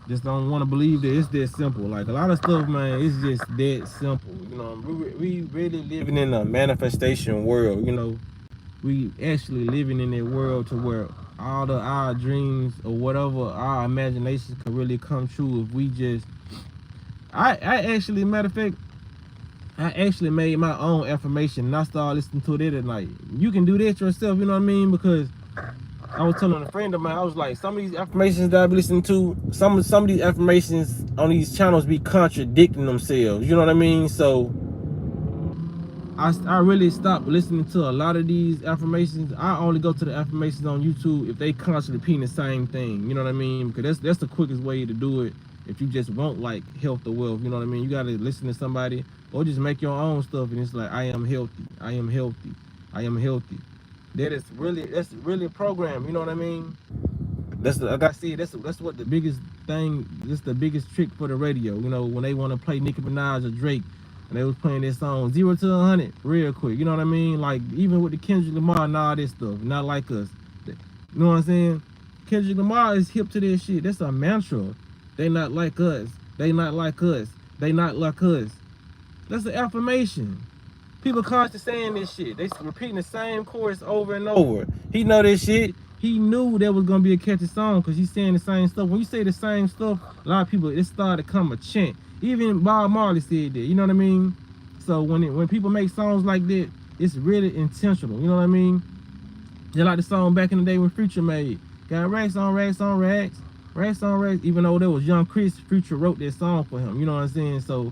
A: just don't want to believe that it's that simple. Like a lot of stuff, man, it's just that simple. You know, we really living in a manifestation world. You know, we actually living in that world to where all our dreams or whatever our imaginations can really come true if we just. I actually, matter of fact, I actually made my own affirmation and I started listening to it at night. You can do that yourself, you know what I mean? Because I was telling a friend of mine, I was like, some of these affirmations that I've listened to, some of these affirmations on these channels be contradicting themselves, you know what I mean? So I really stopped listening to a lot of these affirmations. I only go to the affirmations on YouTube if they constantly repeating the same thing, you know what I mean? Because that's the quickest way to do it if you just want like health or wealth, you know what I mean? You gotta listen to somebody or just make your own stuff and it's like, I am healthy, I am healthy, I am healthy. That's really a program, you know what I mean? That's like I said, that's what the biggest thing, that's the biggest trick for the radio, you know, when they want to play Nicki Minaj or Drake and they was playing this song 0 to 100 real quick, you know what I mean? Like even with the Kendrick Lamar and all this stuff, not like us, you know what I'm saying? Kendrick Lamar is hip to this shit. That's a mantra. They not like us, they not like us, they not like us. That's an affirmation. People constantly saying this shit. They repeating the same chorus over and over. He know this shit. He knew there was gonna be a catchy song because he's saying the same stuff. When you say the same stuff, a lot of people, it started to come a chant. Even Bob Marley said that, you know what I mean? So when people make songs like that, it's really intentional, you know what I mean? Just like the song back in the day when Future made. Got racks on racks on racks, racks on racks. Even though there was Young Chris, Future wrote that song for him, you know what I'm saying? So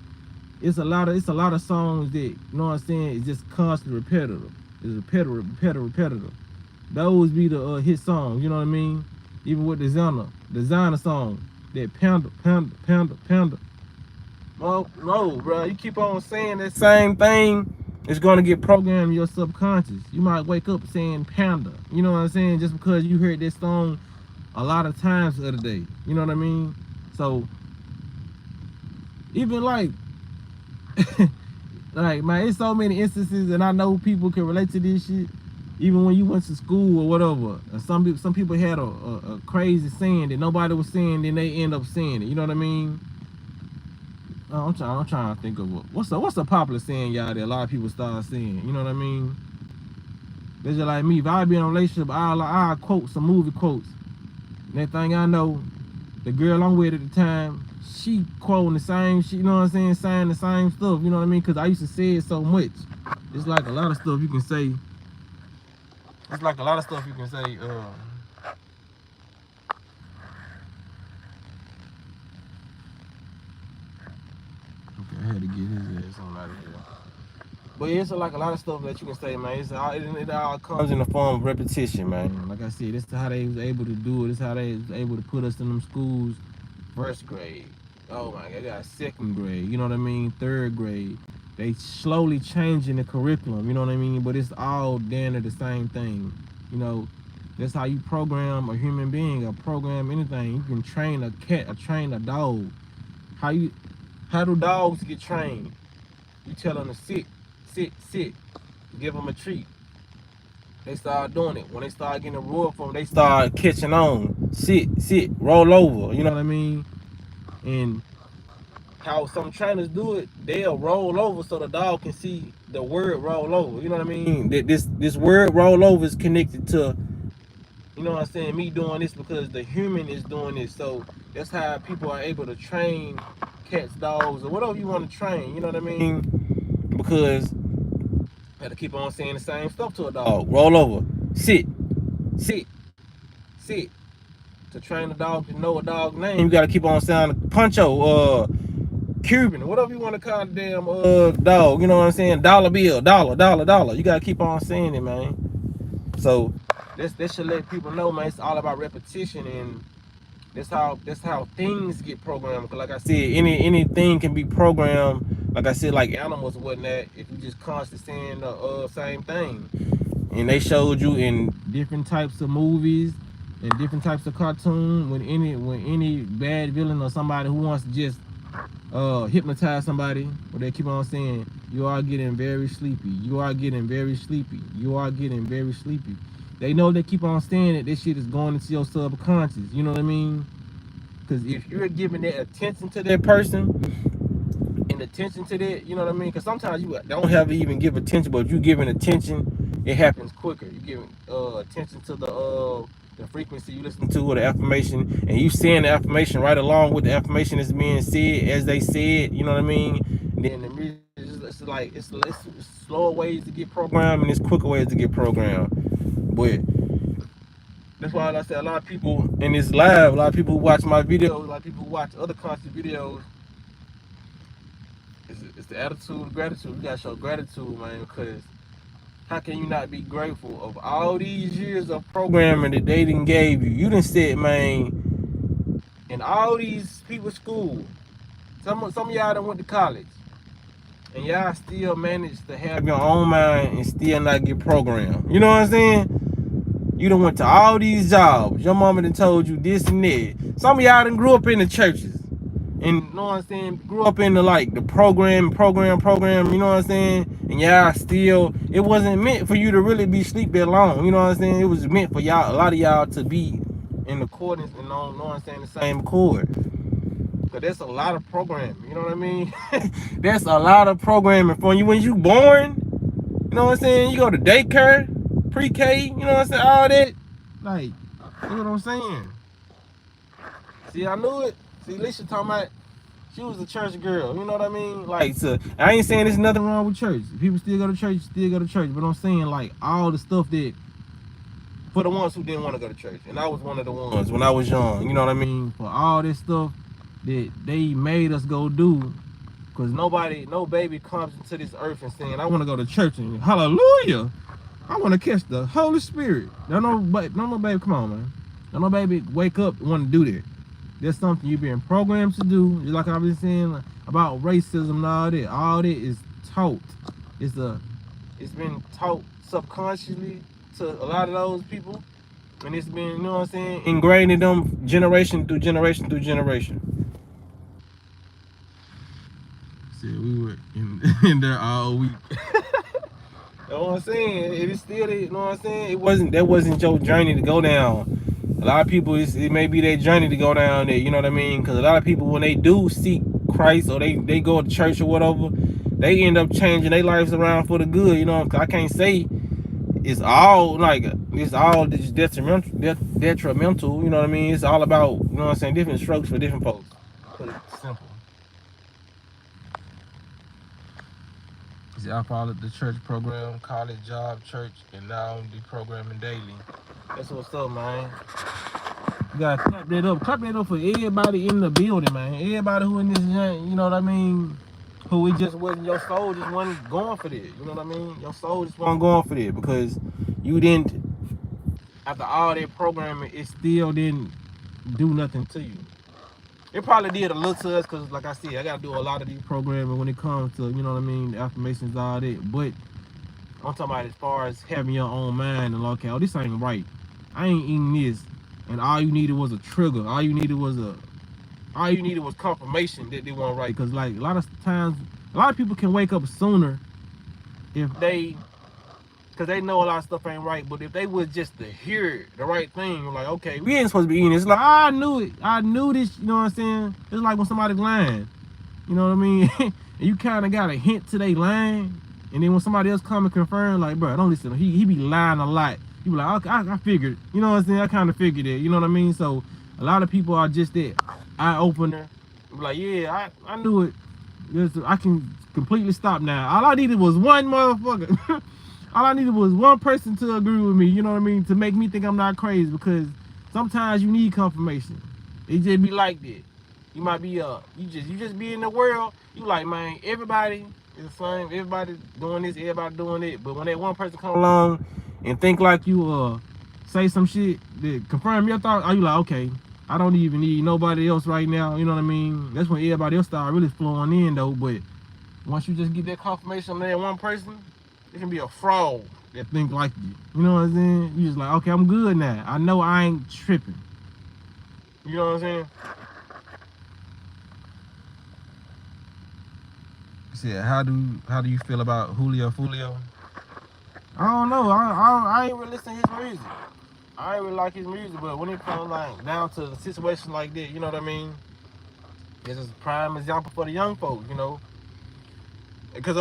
A: it's a lot of songs that, you know what I'm saying, it's just constantly repetitive. It's repetitive. Those be the hit songs, you know what I mean? Even with the designer song, that panda. No, bro, you keep on saying that same thing It's going to get programmed in your subconscious. You might wake up saying panda, you know what I'm saying, just because you heard this song a lot of times the other day, you know what I mean? So even like like man, it's so many instances, and I know people can relate to this shit. Even when you went to school or whatever, some people had a crazy saying that nobody was saying, then they end up saying it. You know what I mean? I'm trying to think of what's a popular saying, y'all, that a lot of people start saying. You know what I mean? It's just like me. If I be in a relationship, I'll quote some movie quotes. Next thing I know, the girl I'm with at the time, she quoting the same shit, you know what I'm saying, saying the same stuff, you know what I mean? Because I used to say it so much. It's like a lot of stuff you can say. It's like a lot of stuff you can say. Okay, I had to get his ass on out of here. But it's like a lot of stuff that you can say, man. It all comes in the form of repetition, man. Like I said, this is how they was able to do it. This is how they was able to put us in them schools. First grade. Oh my God, I got second grade. You know what I mean? Third grade. They slowly changing the curriculum. You know what I mean? But it's all damn near the same thing. You know, that's how you program a human being, or program anything. You can train a cat, or train a dog. How do dogs get trained? You tell them to sit, sit, sit. Give them a treat. They start doing it. When they start getting a reward from them, they start catching on. Sit, sit, roll over. You know what I mean? And how some trainers do it, they'll roll over so the dog can see the word roll over. You know what I mean? This word roll over is connected to, you know what I'm saying, me doing this because the human is doing this. So that's how people are able to train cats, dogs, or whatever you want to train. You know what I mean? Because I have to keep on saying the same stuff to a dog. Roll over, sit, sit, sit. To train a dog to know a dog's name, you got to keep on sounding Poncho, Cuban, whatever you want to call the damn dog, you know what I'm saying? Dollar bill, dollar, dollar, dollar. You gotta keep on saying it, man. So this should let people know, man, it's all about repetition, and that's how things get programmed. Cause like I said, anything can be programmed. Like I said, like animals and whatnot, if you just constantly saying the same thing. And they showed you in different types of movies and different types of cartoons when any bad villain or somebody who wants to just hypnotize somebody, where they keep on saying, you are getting very sleepy, you are getting very sleepy, you are getting very sleepy. They know they keep on saying it, this shit is going into your subconscious, you know what I mean? Because if you're giving that attention to that person and attention to that, you know what I mean? Because sometimes you don't have to even give attention, but if you're giving attention, it happens quicker. You're giving attention to the frequency you listen to, or the affirmation, and you saying the affirmation right along with the affirmation that's being said as they said, you know what I mean? And then the music, it's slower ways to get programmed, and it's quicker ways to get programmed. But that's why I said a lot of people in this live, a lot of people who watch my videos, a lot of people who watch other content videos, it's the attitude of gratitude. You gotta show gratitude, man, because how can you not be grateful of all these years of programming that they done gave you? You done said, man, in all these people's school, some of y'all done went to college, and y'all still managed to have your own mind and still not get programmed. You know what I'm saying? You done went to all these jobs. Your mama done told you this and that. Some of y'all done grew up in the churches. And you know what I'm saying? Grew up in the program, you know what I'm saying? And y'all still, it wasn't meant for you to really be sleep that long. You know what I'm saying? It was meant for y'all, a lot of y'all, to be in accordance and on, you know what I'm saying, the same accord. Cause that's a lot of programming, you know what I mean? That's a lot of programming for you when you born. You know what I'm saying? You go to daycare, pre-K, you know what I'm saying? All that. Like, you know what I'm saying? See, I knew it. See, Alicia talking about, she was a church girl, you know what I mean? Like, so I ain't saying there's nothing wrong with church. People still go to church, but I'm saying, like, all the stuff that, for the ones who didn't want to go to church, and I was one of the ones when I was young, you know what I mean? For all this stuff that they made us go do, because no baby comes into this earth and saying, I want to go to church, and hallelujah, I want to catch the Holy Spirit. No baby, come on, man. No baby wake up and want to do that. That's something you've been programmed to do. Just like I've been saying about racism and all that. All that is taught. It's a it's been taught subconsciously to a lot of those people, and it's been, you know what I'm saying, ingrained in them generation through generation through generation. Said we were in there all week. You know what I'm saying? It is still, you know what I'm saying? That wasn't your journey to go down. A lot of people, it may be their journey to go down there, you know what I mean? Because a lot of people, when they do seek Christ or they go to church or whatever, they end up changing their lives around for the good, you know? I can't say it's all just detrimental, you know what I mean? It's all about, you know what I'm saying, different strokes for different folks. Put it simple. See, I followed the church program, college, job, church, and now I'm deprogramming daily. That's what's up, man. You gotta clap that up. Clap that up for everybody in the building, man. Everybody who in this, you know what I mean? Who it just wasn't, your soul just wasn't going for that. You know what I mean? Your soul just wasn't going for that because you didn't, after all that programming, it still didn't do nothing to you. It probably did a little to us because, like I said, I gotta do a lot of these programming when it comes to, you know what I mean, the affirmations, all that. But I'm talking about as far as having your own mind and like, oh, this ain't right. I ain't eating this, and all you needed was a trigger. All you needed was confirmation that they weren't right. Because like a lot of times, a lot of people can wake up sooner if they, because they know a lot of stuff ain't right. But if they was just to hear the right thing, like, okay, we ain't supposed to be eating this. It's like, I knew it. I knew this. You know what I'm saying? It's like when somebody's lying. You know what I mean? And you kind of got a hint to they lying. And then when somebody else come and confirm, like, bro, don't listen. He be lying a lot. You be like, okay, I figured. You know what I'm saying? I kind of figured it. You know what I mean? So a lot of people are just that eye opener. Like, yeah, I knew it. I can completely stop now. All I needed was one motherfucker. All I needed was one person to agree with me. You know what I mean? To make me think I'm not crazy. Because sometimes you need confirmation. It just be like that. You might be you just be in the world. You like, man, everybody is the same. Everybody doing this, everybody doing it. But when that one person come along and think like you, say some shit that confirm your thought, are you like, okay, I don't even need nobody else right now. You know what I mean? That's when everybody else start really flowing in though. But once you just get that confirmation from that one person, it can be a fraud that think like you. You know what I'm saying? You just like, okay, I'm good now. I know I ain't tripping. You know what I'm saying? Said, how do you feel about Julio Fulio? I don't know. I ain't really listen to his music. I ain't really like his music, but when it comes like down to a situation like that, you know what I mean? This is a prime example for the young folks, you know, because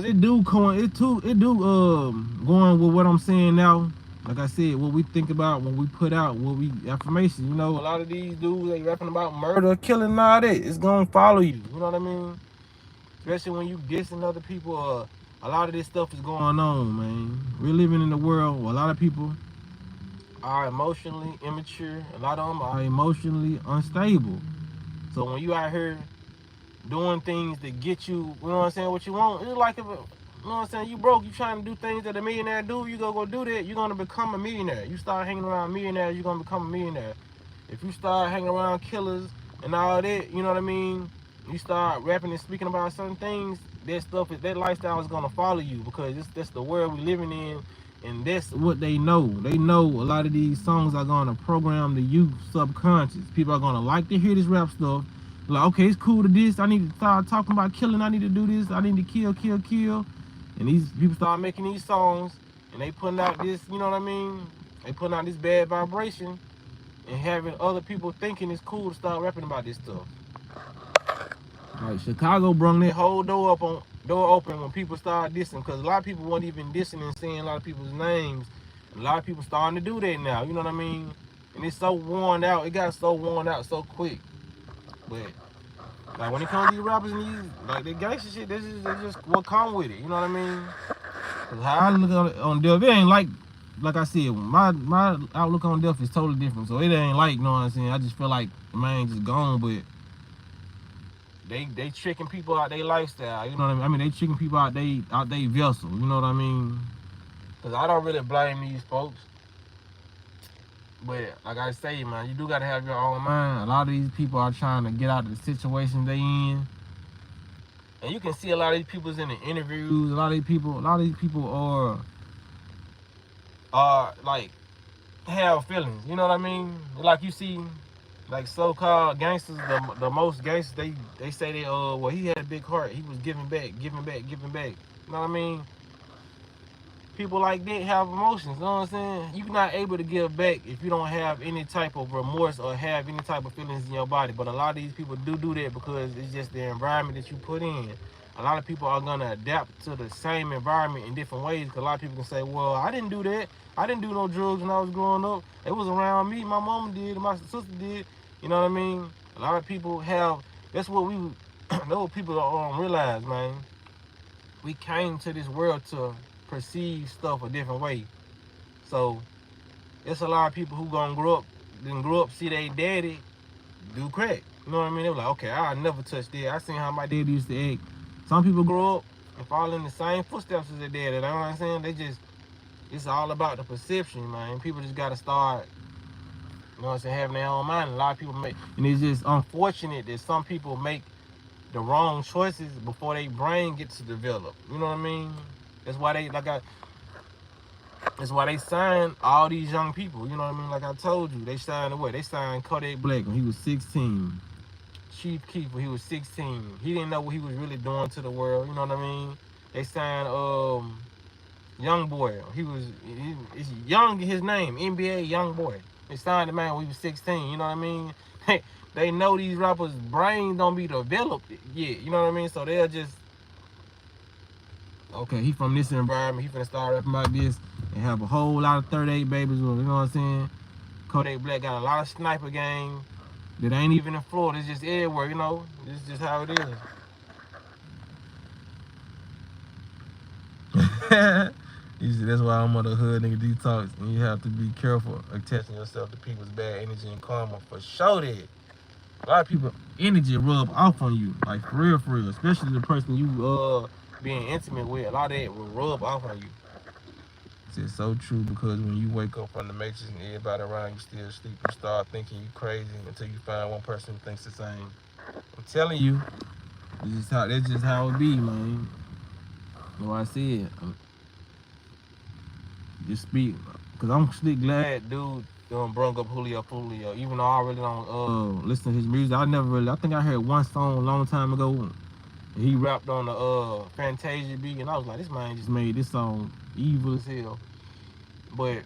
A: it do going with what I'm saying now. Like I said, what we think about when we put out what we affirmation, you know, a lot of these dudes they rapping about murder, killing, and all that. It's gonna follow you. You know what I mean? Especially when you dissing other people. A lot of this stuff is going on, man. We're living in a world where a lot of people are emotionally immature. A lot of them are emotionally unstable. So when you out here doing things that get you, you know what I'm saying, what you want, it's like if, you know what I'm saying, you broke, you trying to do things that a millionaire do, you go do that, you're gonna become a millionaire. You start hanging around millionaires, you're gonna become a millionaire. If you start hanging around killers and all that, you know what I mean, you start rapping and speaking about certain things, that lifestyle is gonna follow you because that's the world we living in, and that's what they know. They know a lot of these songs are gonna program the youth subconscious. People are gonna like to hear this rap stuff. Like, okay, it's cool to this. I need to start talking about killing. I need to do this. I need to kill. And these people start making these songs, and they putting out this, you know what I mean? They putting out this bad vibration, and having other people thinking it's cool to start rapping about this stuff. Like Chicago brung that whole door open when people started dissing, because a lot of people weren't even dissing and saying a lot of people's names. A lot of people starting to do that now, you know what I mean? And it's so worn out. It got so worn out so quick. But like when it comes to these rappers and these like the gangster shit, this is just what come with it. You know what I mean? Cause how I look on death, it ain't like I said, my outlook on death is totally different. So it ain't like, you know what I'm saying? I just feel like man just gone, but they tricking people out their lifestyle. You know what I mean? They tricking people out they vessel. You know what I mean? Cause I don't really blame these folks. But like I say, man, you do gotta have your own mind. A lot of these people are trying to get out of the situation they in, And you can see a lot of these people's in the interviews. A lot of these people are like have feelings. You know what I mean? Like you see, like so-called gangsters, the most gangsters, they say that well, he had a big heart. He was giving back, giving back, giving back. You know what I mean? People like that have emotions. You know what I'm saying? You're not able to give back if you don't have any type of remorse or have any type of feelings in your body. But a lot of these people do that because it's just the environment that you put in. A lot of people are gonna adapt to the same environment in different ways. Cause a lot of people can say, "Well, I didn't do that. I didn't do no drugs when I was growing up. It was around me. My mom did. My sister did." You know what I mean? A lot of people have. That's what we. That's what people don't realize, man. We came to this world to perceive stuff a different way. So it's a lot of people who gonna grow up, see their daddy do crack. You know what I mean? They're like, okay, I'll never touch that. I seen how my daddy used to act. Some people grow up and fall in the same footsteps as their daddy. You know what I'm saying? It's all about the perception, man. People just gotta start, you know what I'm saying, having their own mind. A lot of people and it's just unfortunate that some people make the wrong choices before their brain gets to develop. You know what I mean? That's why that's why they signed all these young people. You know what I mean? Like I told you, they signed what? They signed Kodak Black when he was 16. Chief Keef when he was 16. He didn't know what he was really doing to the world. You know what I mean? They signed Young Boy. He's young in his name, NBA Young Boy. They signed the man when he was 16. You know what I mean? They know these rappers' brains don't be developed yet. You know what I mean? So they'll just, okay, he from this environment. He finna start rapping about this and have a whole lot of 38 babies with him. You know what I'm saying? Kodak Black got a lot of sniper gang that ain't even in Florida. It's just everywhere, you know? It's just how it is. You see, that's why I'm on the hood nigga detox. And you have to be careful of testing yourself to people's bad energy and karma. For sure that. A lot of people energy rub off on you. Like for real. Especially the person you being intimate with. A lot of that will rub off on you. It's so true because when you wake up from the matrix and everybody around you still sleep, you start thinking you crazy until you find one person who thinks the same. I'm telling you, that's just how it be, man. You know what I said? Just speak, cause I'm still glad dude brung up Julio. Even though I really don't listen to his music. I think I heard one song a long time ago. He rapped on the Fantasia beat, and I was like, this man just made this song evil as hell. But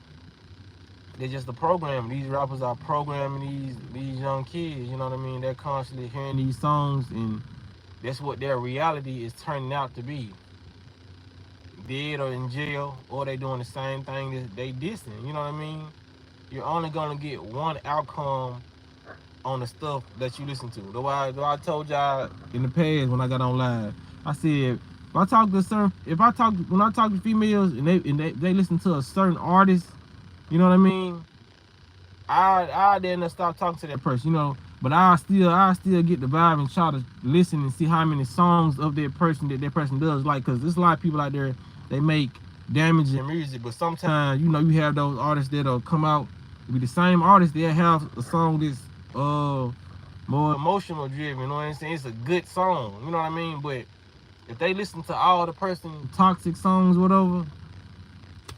A: they're just the program. These rappers are programming these young kids. You know what I mean? They're constantly hearing these songs, and that's what their reality is turning out to be. Dead or in jail, or they doing the same thing that they dissing. You know what I mean? You're only gonna get one outcome on the stuff that you listen to. The way I told y'all in the past when I got on live, I said when I talk to females and they listen to a certain artist, you know what I mean? I then stop talking to that person, you know. But I still get the vibe and try to listen and see how many songs of that person does like, cause there's a lot of people out there, they make damaging music, but sometimes, you know, you have those artists that'll come out, be the same artist, they'll have a song that's more emotional driven, you know what I'm saying? It's a good song, you know what I mean? But if they listen to all the person toxic songs, whatever,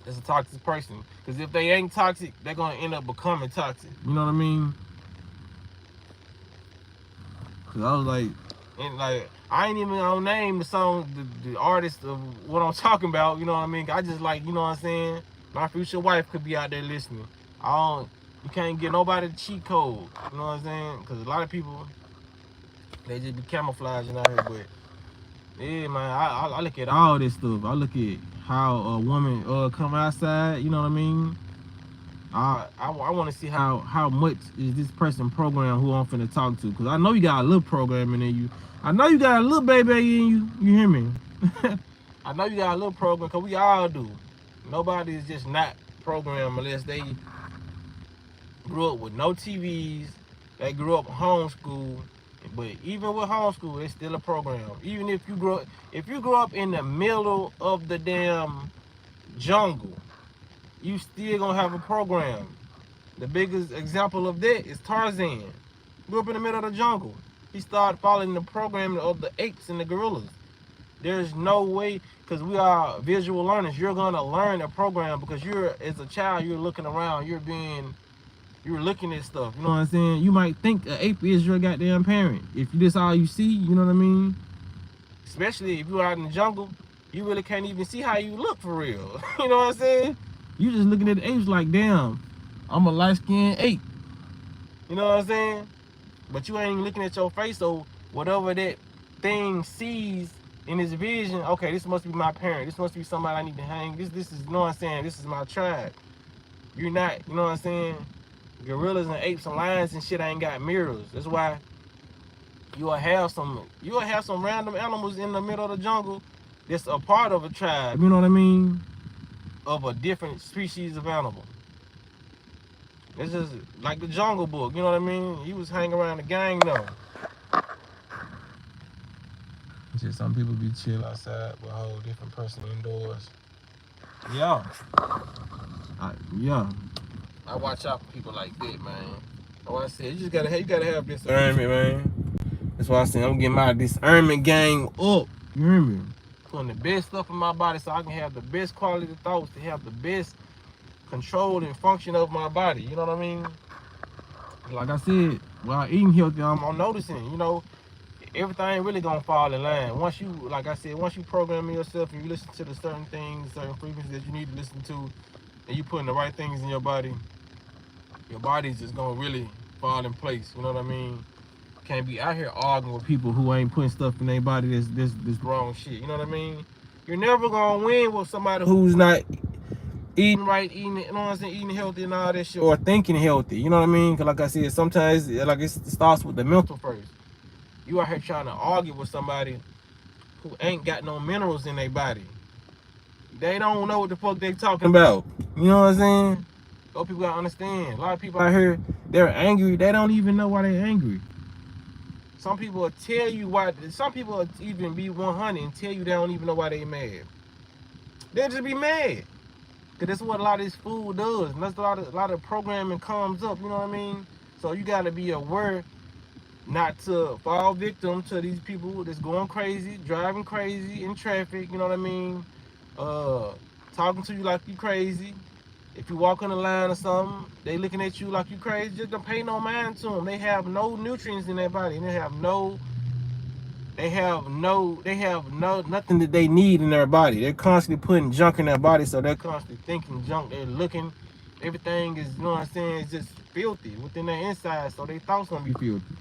A: it's a toxic person. Cause if they ain't toxic, they're gonna end up becoming toxic. You know what I mean? Cause I was like, and like, I ain't even gonna name the song, the artist of what I'm talking about, you know what I mean? I just like, you know what I'm saying? My future wife could be out there listening. You can't get nobody the cheat code, you know what I'm saying? Cause a lot of people, they just be camouflaging out here, but yeah, man, I look at all this stuff. I look at how a woman come outside, you know what I mean? I want to see how much is this person programmed who I'm finna talk to, because I know you got a little programming in you. I know you got a little baby in you. You hear me? I know you got a little program, because we all do. Nobody is just not programmed unless they grew up with no TVs. They grew up homeschooled. But even with homeschool, it's still a program. Even if you grow up in the middle of the damn jungle, you still gonna have a program. The biggest example of that is Tarzan. Grew up in the middle of the jungle. He started following the program of the apes and the gorillas. There's no way, because we are visual learners. You're gonna learn a program because you're, as a child, you're looking around, you're looking at stuff. You know what I'm saying? You might think an ape is your goddamn parent if this all you see. You know what I mean? Especially if you're out in the jungle, you really can't even see how you look for real. You know what I'm saying? You just looking at the apes like, damn, I'm a light-skinned ape. You know what I'm saying? But you ain't looking at your face, so whatever that thing sees in his vision, okay, this must be my parent. This must be somebody I need to hang. This is, you know what I'm saying? This is my tribe. You're not, you know what I'm saying? Gorillas and apes and lions and shit ain't got mirrors. That's why you'll have some random animals in the middle of the jungle that's a part of a tribe, you know what I mean? Of a different species of animal. It's just like the Jungle Book, you know what I mean? He was hanging around the gang though. Just some people be chill outside, but a whole different person indoors. Yeah. I watch out for people like that, man. Like I said, you gotta have discernment, man. That's why I said I'm getting my discernment game up. You hear me? Putting the best stuff in my body so I can have the best quality thoughts, to have the best control and function of my body. You know what I mean? Like I said, while eating healthy, I'm noticing, you know, everything really gonna fall in line. Once you, like I said, once you program yourself and you listen to the certain things, certain frequencies that you need to listen to, and you putting the right things in your body's just gonna really fall in place. You know what I mean? Can't be out here arguing with people who ain't putting stuff in their body that's wrong shit. You know what I mean? You're never gonna win with somebody who's not eating right, you know what I'm saying, eating healthy and all that shit, or thinking healthy. You know what I mean? Cause like I said, sometimes like it starts with the mental first. You out here trying to argue with somebody who ain't got no minerals in their body. They don't know what the fuck they talking about. You know what I'm saying? Those people gotta understand. A lot of people out here, they're angry. They don't even know why they're angry. Some people will tell you why. Some people will even be 100 and tell you they don't even know why they mad. They'll just be mad. Cause that's what a lot of this food does. And that's a lot of programming comes up, you know what I mean? So you gotta be aware not to fall victim to these people that's going crazy, driving crazy in traffic, you know what I mean? Talking to you like you crazy. If you walk on the line or something, they looking at you like you crazy. Just don't pay no mind to them. They have no nutrients in their body. And they have nothing that they need in their body. They're constantly putting junk in their body, so they're constantly thinking junk. They're looking, everything is, you know what I'm saying, it's just filthy within their inside, so their thoughts gonna be filthy.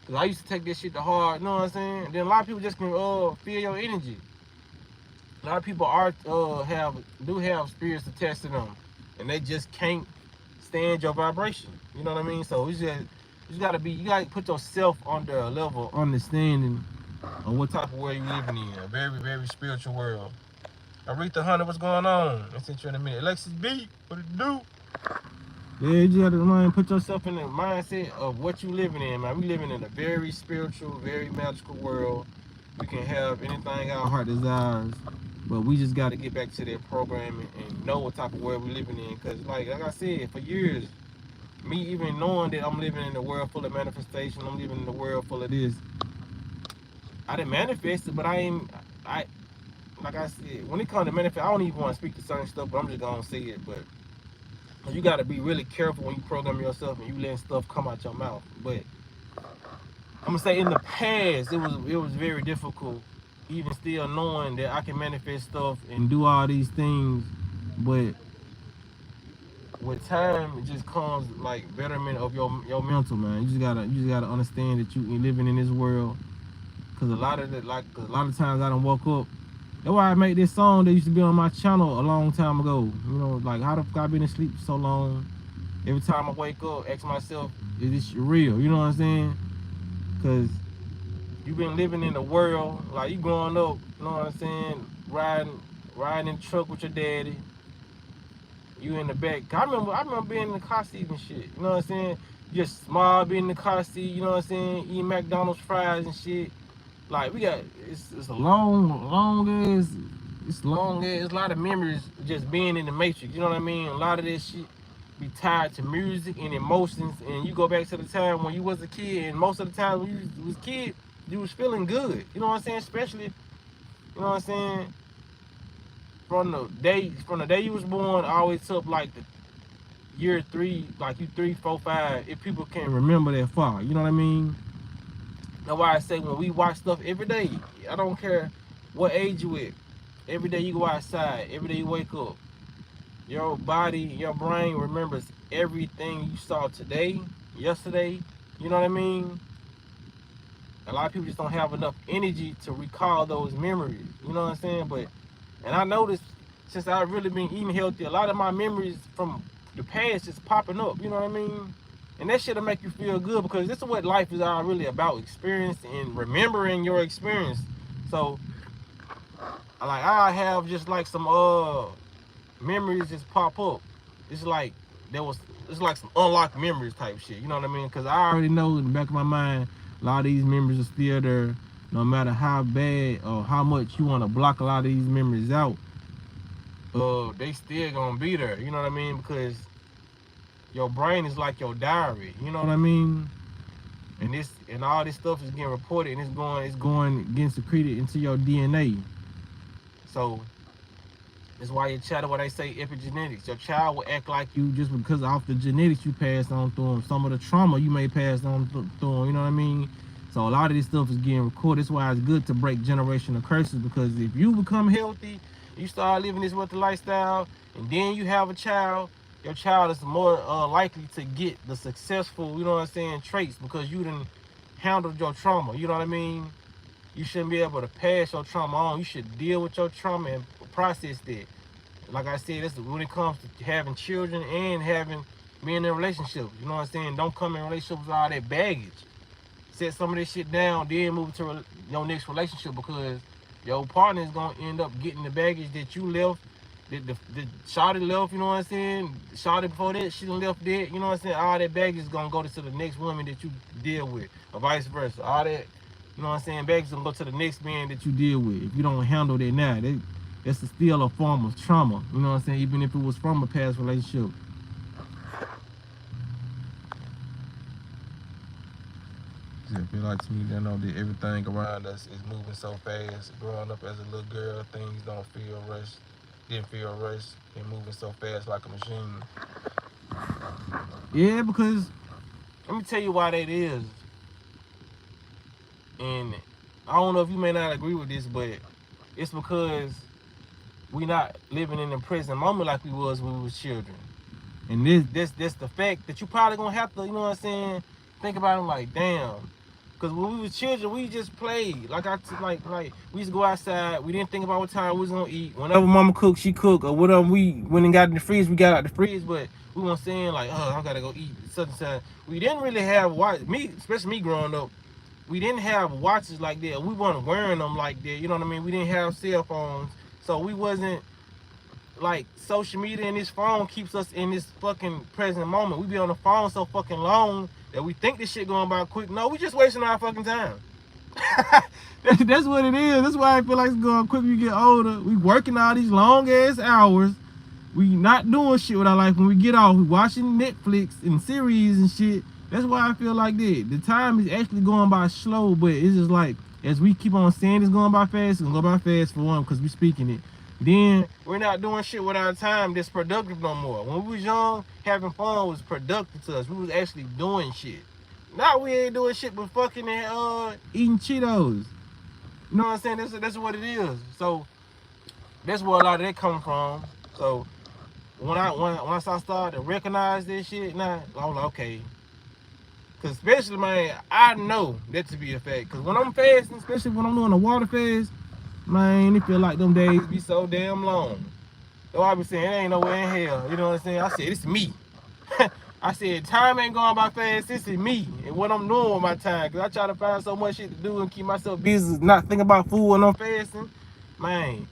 A: Cause I used to take this shit to heart, you know what I'm saying? And then a lot of people just can feel your energy. A lot of people do have spirits attached to them, and they just can't stand your vibration. You know what I mean? So you gotta put yourself under a level of understanding of what type of world you living in. A very, very spiritual world. Aretha Hunter, what's going on? I'll send you in a minute. Alexis B, what it do? Yeah, you just gotta put yourself in the mindset of what you living in, man. We living in a very spiritual, very magical world. We can have anything our heart desires, but we just gotta get back to that programming and know what type of world we living in. Cause like I said, for years, me even knowing that I'm living in a world full of manifestation, I'm living in a world full of this, I didn't manifest it, but like I said, when it comes to manifest, I don't even want to speak to certain stuff, but I'm just gonna say it. But you gotta be really careful when you program yourself and you letting stuff come out your mouth. But I'm gonna say in the past, it was very difficult, even still knowing that I can manifest stuff and do all these things. But with time, it just comes like betterment of your mental, man. You just gotta understand that you living in this world. Cause a lot of times I done woke up. That's why I made this song that used to be on my channel a long time ago. You know, like how the fuck I been asleep so long. Every time I wake up, ask myself, is this real? You know what I'm saying? Cause you been living in the world, like you growing up, you know what I'm saying? Riding in the truck with your daddy. You in the back. I remember being in the car seat and shit. You know what I'm saying? Just small, being in the car seat. You know what I'm saying? Eating McDonald's fries and shit. Like it's a long ass. It's a lot of memories just being in the matrix. You know what I mean? A lot of this shit be tied to music and emotions. And you go back to the time when you was a kid, and most of the time when you was a kid, you was feeling good. You know what I'm saying? Especially You know what I'm saying? From the day you was born, always up like the year 3, like you 3, 4, 5. If people can't remember that far, you know what I mean? That's why I say when we watch stuff every day, I don't care what age you at. Every day you go outside, every day you wake up, your body, your brain remembers everything you saw today, yesterday. You know what I mean? A lot of people just don't have enough energy to recall those memories. You know what I'm saying? And I noticed since I've really been eating healthy, a lot of my memories from the past just popping up. You know what I mean? And that shit'll make you feel good because this is what life is all really about: experience and remembering your experience. So, like, I have just like some memories just pop up. It's like it's like some unlocked memories type shit. You know what I mean? Because I already know in the back of my mind, a lot of these memories are still there. No matter how bad or how much you want to block a lot of these memories out, they still gonna be there. You know what I mean? Because your brain is like your diary. You know what I mean? And all this stuff is getting reported and getting secreted into your DNA. So that's why your child, what I say, epigenetics. Your child will act like you just because off the genetics you passed on through them. Some of the trauma you may pass on through them, you know what I mean? So a lot of this stuff is getting recorded. That's why it's good to break generational curses, because if you become healthy, you start living this healthy lifestyle, and then you have a child, your child is more likely to get the successful, you know what I'm saying, traits, because you done handled your trauma, you know what I mean? You shouldn't be able to pass your trauma on. You should deal with your trauma and process that. Like I said, that's when it comes to having children and being in relationships. You know what I'm saying? Don't come in relationships with all that baggage. Set some of this shit down, then move to your next relationship, because your partner is gonna end up getting the baggage that you left, that the shawty left. You know what I'm saying? Shawty before that, she done left that. You know what I'm saying? All that baggage is gonna go to the next woman that you deal with, or vice versa. All that. You know what I'm saying? Bags gonna go to the next man that you deal with. If you don't handle that now, that's still a form of trauma. You know what I'm saying? Even if it was from a past relationship. I feel like to me, they know that everything around us is moving so fast. Growing up as a little girl, things didn't feel rushed, and moving so fast like a machine. Yeah, because let me tell you why that is. And I don't know if you may not agree with this, but it's because we not living in the present moment like we was when we was children. And this the fact that you probably gonna have to, you know what I'm saying, think about it like, damn. Because when we was children, we just played. Like we used to go outside. We didn't think about what time we was gonna eat. Whenever mama cooked, she cooked, or whatever. We went and got in the fridge, we got out the fridge, but we weren't saying like, oh, I gotta go eat such and such. We didn't really have especially me growing up, we didn't have watches like that. We weren't wearing them like that. You know what I mean? We didn't have cell phones, so we wasn't like social media, and this phone keeps us in this fucking present moment. We be on the phone so fucking long that we think this shit going by quick. No, we just wasting our fucking time. That's what it is. That's why I feel like it's going quick when you get older. We working all these long ass hours. We not doing shit with our life. When we get off, we watching Netflix and series and shit. That's why I feel like that. The time is actually going by slow, but it's just like, as we keep on saying it's going by fast, it's going to go by fast for one, because we speaking it. Then we're not doing shit with our time that's productive no more. When we was young, having fun was productive to us. We was actually doing shit. Now we ain't doing shit but fucking and eating Cheetos. You know what I'm saying? That's what it is. So that's where a lot of that come from. So once I started to recognize this shit, now I was like, okay. Cause especially, man, I know that to be a fact. Cause when I'm fasting, especially when I'm doing a water fast, man, it feel like them days be so damn long. So I be saying, it ain't nowhere in hell. You know what I'm saying? I said, it's me. I said, time ain't going by fast, this is me. And what I'm doing with my time. Because I try to find so much shit to do and keep myself busy, not thinking about food when I'm fasting. Man,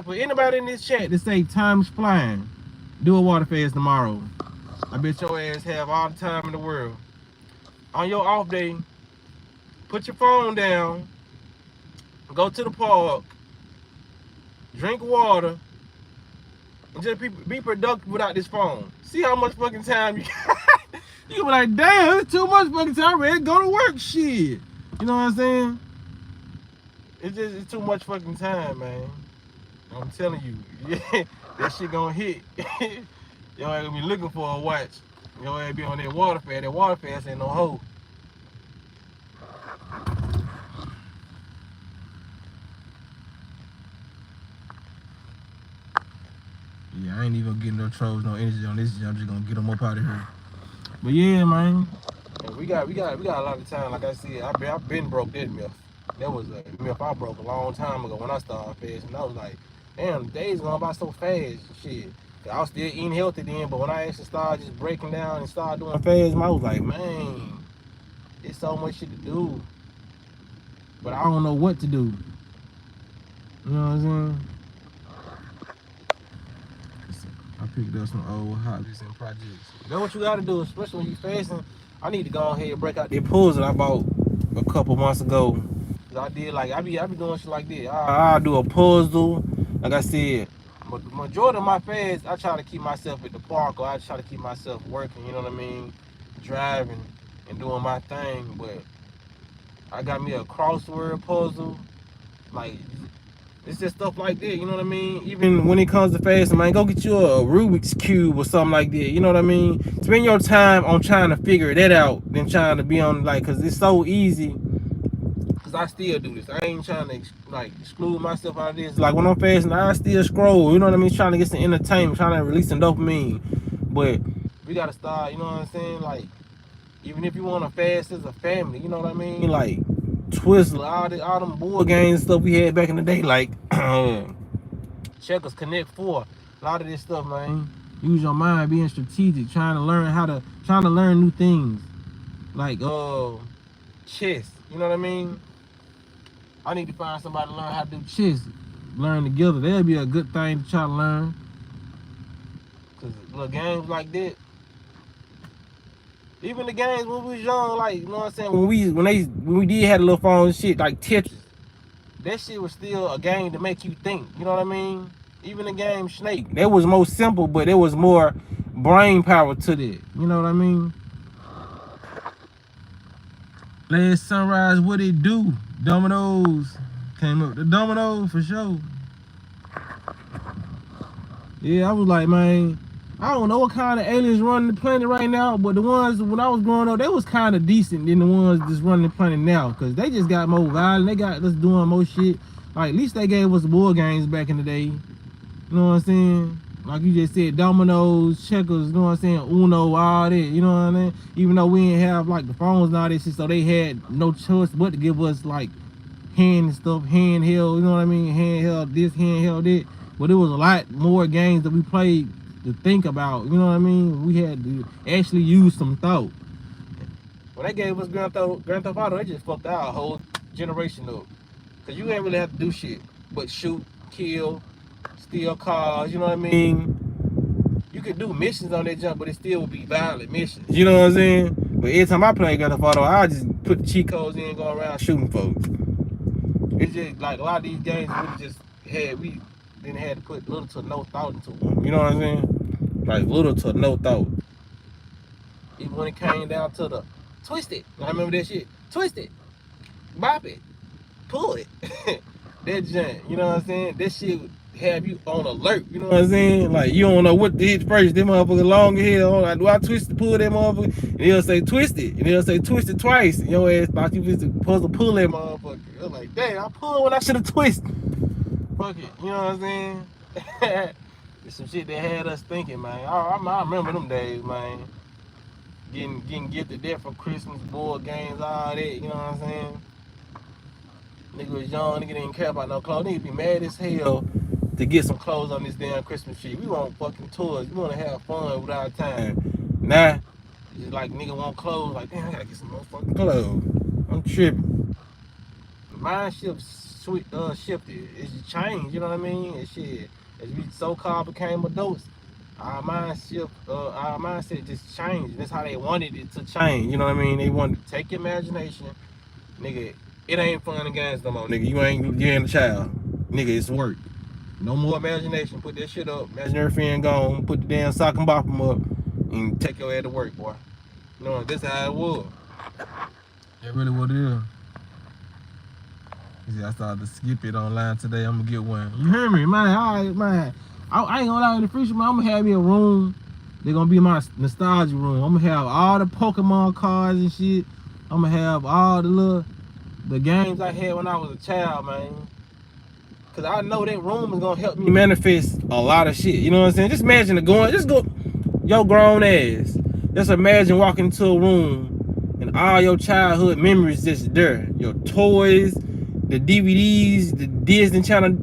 A: for anybody in this chat to say time's flying, do a water fast tomorrow. I bet your ass have all the time in the world. On your off day, put your phone down, go to the park, drink water, and just be productive without this phone. See how much fucking time you got. You be like, damn, it's too much fucking time. I'm ready to go to work. Shit. You know what I'm saying? it's too much fucking time, man. I'm telling you, yeah, that shit gonna hit. Yo ain't gonna be looking for a watch. Yo ain't be on that water fast. That water fast ain't no hoe. Yeah, I ain't even getting no trolls, no energy on this. I'm just gonna get them up out of here. But yeah, man. Yeah, we got a lot of time. Like I said, I've been broke that myth. That was a myth I broke a long time ago when I started fasting. I was like, damn, the days going by so fast. Shit. I was still eating healthy then, but when I actually started just breaking down and started doing fast, I was like, man, there's so much shit to do. But I don't know what to do. You know what I'm saying? I picked up some old hobbies and projects. That's what you gotta do, especially when you fasting. I need to go ahead and break out the pulls that I bought a couple months ago. Cause I did like I be doing shit like this. I'll do a puzzle. Like I said, but the majority of my fasts, I try to keep myself at the park or I try to keep myself working, you know what I mean? Driving and doing my thing. But I got me a crossword puzzle. Like it's just stuff like that, you know what I mean? Even when it comes to fasting, man, go get you a Rubik's Cube or something like that, you know what I mean? Spend your time on trying to figure that out than trying to be on, like, because it's so easy. Because I still do this. I ain't trying to, like, exclude myself out of this. Like, when I'm fasting, I still scroll, you know what I mean? Trying to get some entertainment, trying to release some dopamine. But we got to start, you know what I'm saying? Like, even if you want to fast as a family, you know what I mean? Like, Twizzler, all them board games and stuff we had back in the day, like Checkers, Connect Four, a lot of this stuff, man. Use your mind, being strategic, trying to learn new things, like chess. You know what I mean? I need to find somebody to learn how to do chess, learn together. That'd be a good thing to try to learn. Cause little games like that. Even the games when we was young, like, you know what I'm saying? When we did have a little phone and shit, like Tetris, that shit was still a game to make you think. You know what I mean? Even the game Snake, that was more simple, but there was more brain power to that. You know what I mean? Last sunrise, what it do? Dominoes came up. The dominoes for sure. Yeah, I was like, man, I don't know what kind of aliens running the planet right now, but the ones when I was growing up, they was kind of decent than the ones that's running the planet now, because they just got more violent. They got us doing more shit. Like, at least they gave us board games back in the day. You know what I'm saying? Like you just said, dominoes, checkers, you know what I'm saying? Uno, all that, you know what I mean? Even though we didn't have, like, the phones and all that shit, so they had no choice but to give us, like, hand and stuff, handheld, you know what I mean? Handheld this, handheld that. But it was a lot more games that we played to think about, you know what I mean? We had to actually use some thought. When they gave us Grand Theft Auto, they just fucked our whole generation up. Cause you ain't really have to do shit but shoot, kill, steal cars, you know what I mean? You could do missions on that jump, but it still would be violent missions. You know what I'm saying? But every time I play Grand Theft Auto, I just put the cheat codes in and go around shooting folks. It's just like a lot of these games we didn't have to put little to no thought into them. You know what I'm saying? Like little to no thought. Even when it came down to the twist it. I remember that shit. Twist it. Bop it. Pull it. That junk. You know what I'm saying? That shit would have you on alert. You know what I'm saying? Like you don't know what to hit first. Them motherfuckers long as hell. Like, do I twist it, pull that motherfucker? And they'll say twist it. And they'll say twist it twice. And your ass thought you was supposed to pull that motherfucker. I was like, damn, I pulled when I should have twisted. Fuck it, you know what I'm saying? It's some shit that had us thinking, man. I remember them days, man. Getting gifted that for Christmas, board games, all that, you know what I'm saying? Nigga was young, nigga didn't care about no clothes. Nigga be mad as hell to get some clothes on this damn Christmas tree. We want fucking toys. We want to have fun with our time. Nah, just like nigga want clothes, like, damn, I gotta get some more fucking clothes. I'm tripping. Mind shifted. It's changed, you know what I mean? And shit, as we so-called became adults, our mindset just changed. That's how they wanted it to change, you know what I mean? They wanted to take your imagination, nigga. It ain't fun and games no more, nigga. You ain't a child, nigga. It's work. No more imagination. Put that shit up. Imaginary friend gone. Put the damn sock and bop 'em up, and take your ass to work, boy. You know, that's how it was. That really what it is. See, I started to skip it online today. I'm gonna get one. You hear me, man? All right, man. I ain't gonna lie, in the future, man, I'm gonna have me a room. They're gonna be my nostalgia room. I'm gonna have all the Pokemon cards and shit. I'm gonna have all the games I had when I was a child, man. Cause I know that room is gonna help me manifest a lot of shit. You know what I'm saying? Just imagine just go, your grown ass. Just imagine walking into a room and all your childhood memories just there. Your toys, the DVDs, the Disney Channel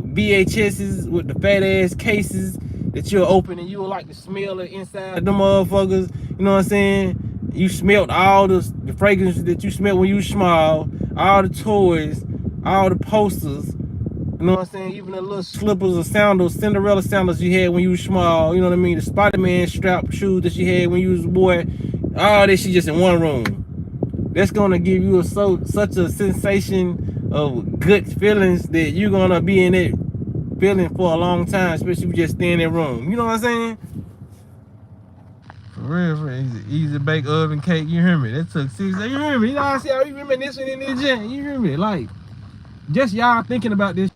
A: VHSs with the fat ass cases that you'll open and you'll like to smell it inside of them motherfuckers. You know what I'm saying? You smelled all the fragrances that you smelled when you were small, all the toys, all the posters. You know what I'm saying? Even the little slippers or sandals, Cinderella sandals you had when you were small. You know what I mean? The Spider-Man strap shoes that you had when you was a boy. All this shit just in one room. That's gonna give you such a sensation of good feelings that you're gonna be in it feeling for a long time, especially if you just stay in that room. You know what I'm saying? For real, easy bake oven cake. You hear me? That took 6 days. You hear me? You know what I'm saying? I be reminiscing in the gym. You hear me? Like, just y'all thinking about this.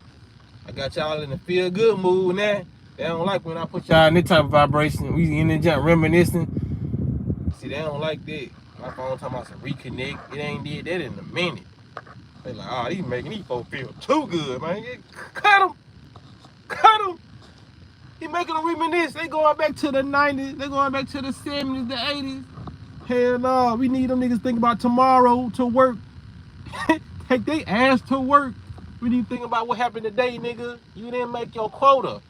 A: I got y'all in the feel good mood now. They don't like when I put y'all in this type of vibration. We in the jump reminiscing. See, they don't like that. My phone talking about some reconnect. It ain't did that in a minute. They like, oh, these making these folks feel too good, man. Cut them. Cut them. He making them reminisce. They going back to the 90s. They going back to the 70s, the 80s. Hell no, we need them niggas think about tomorrow to work. Take they ass to work. We need to think about what happened today, nigga. You didn't make your quota.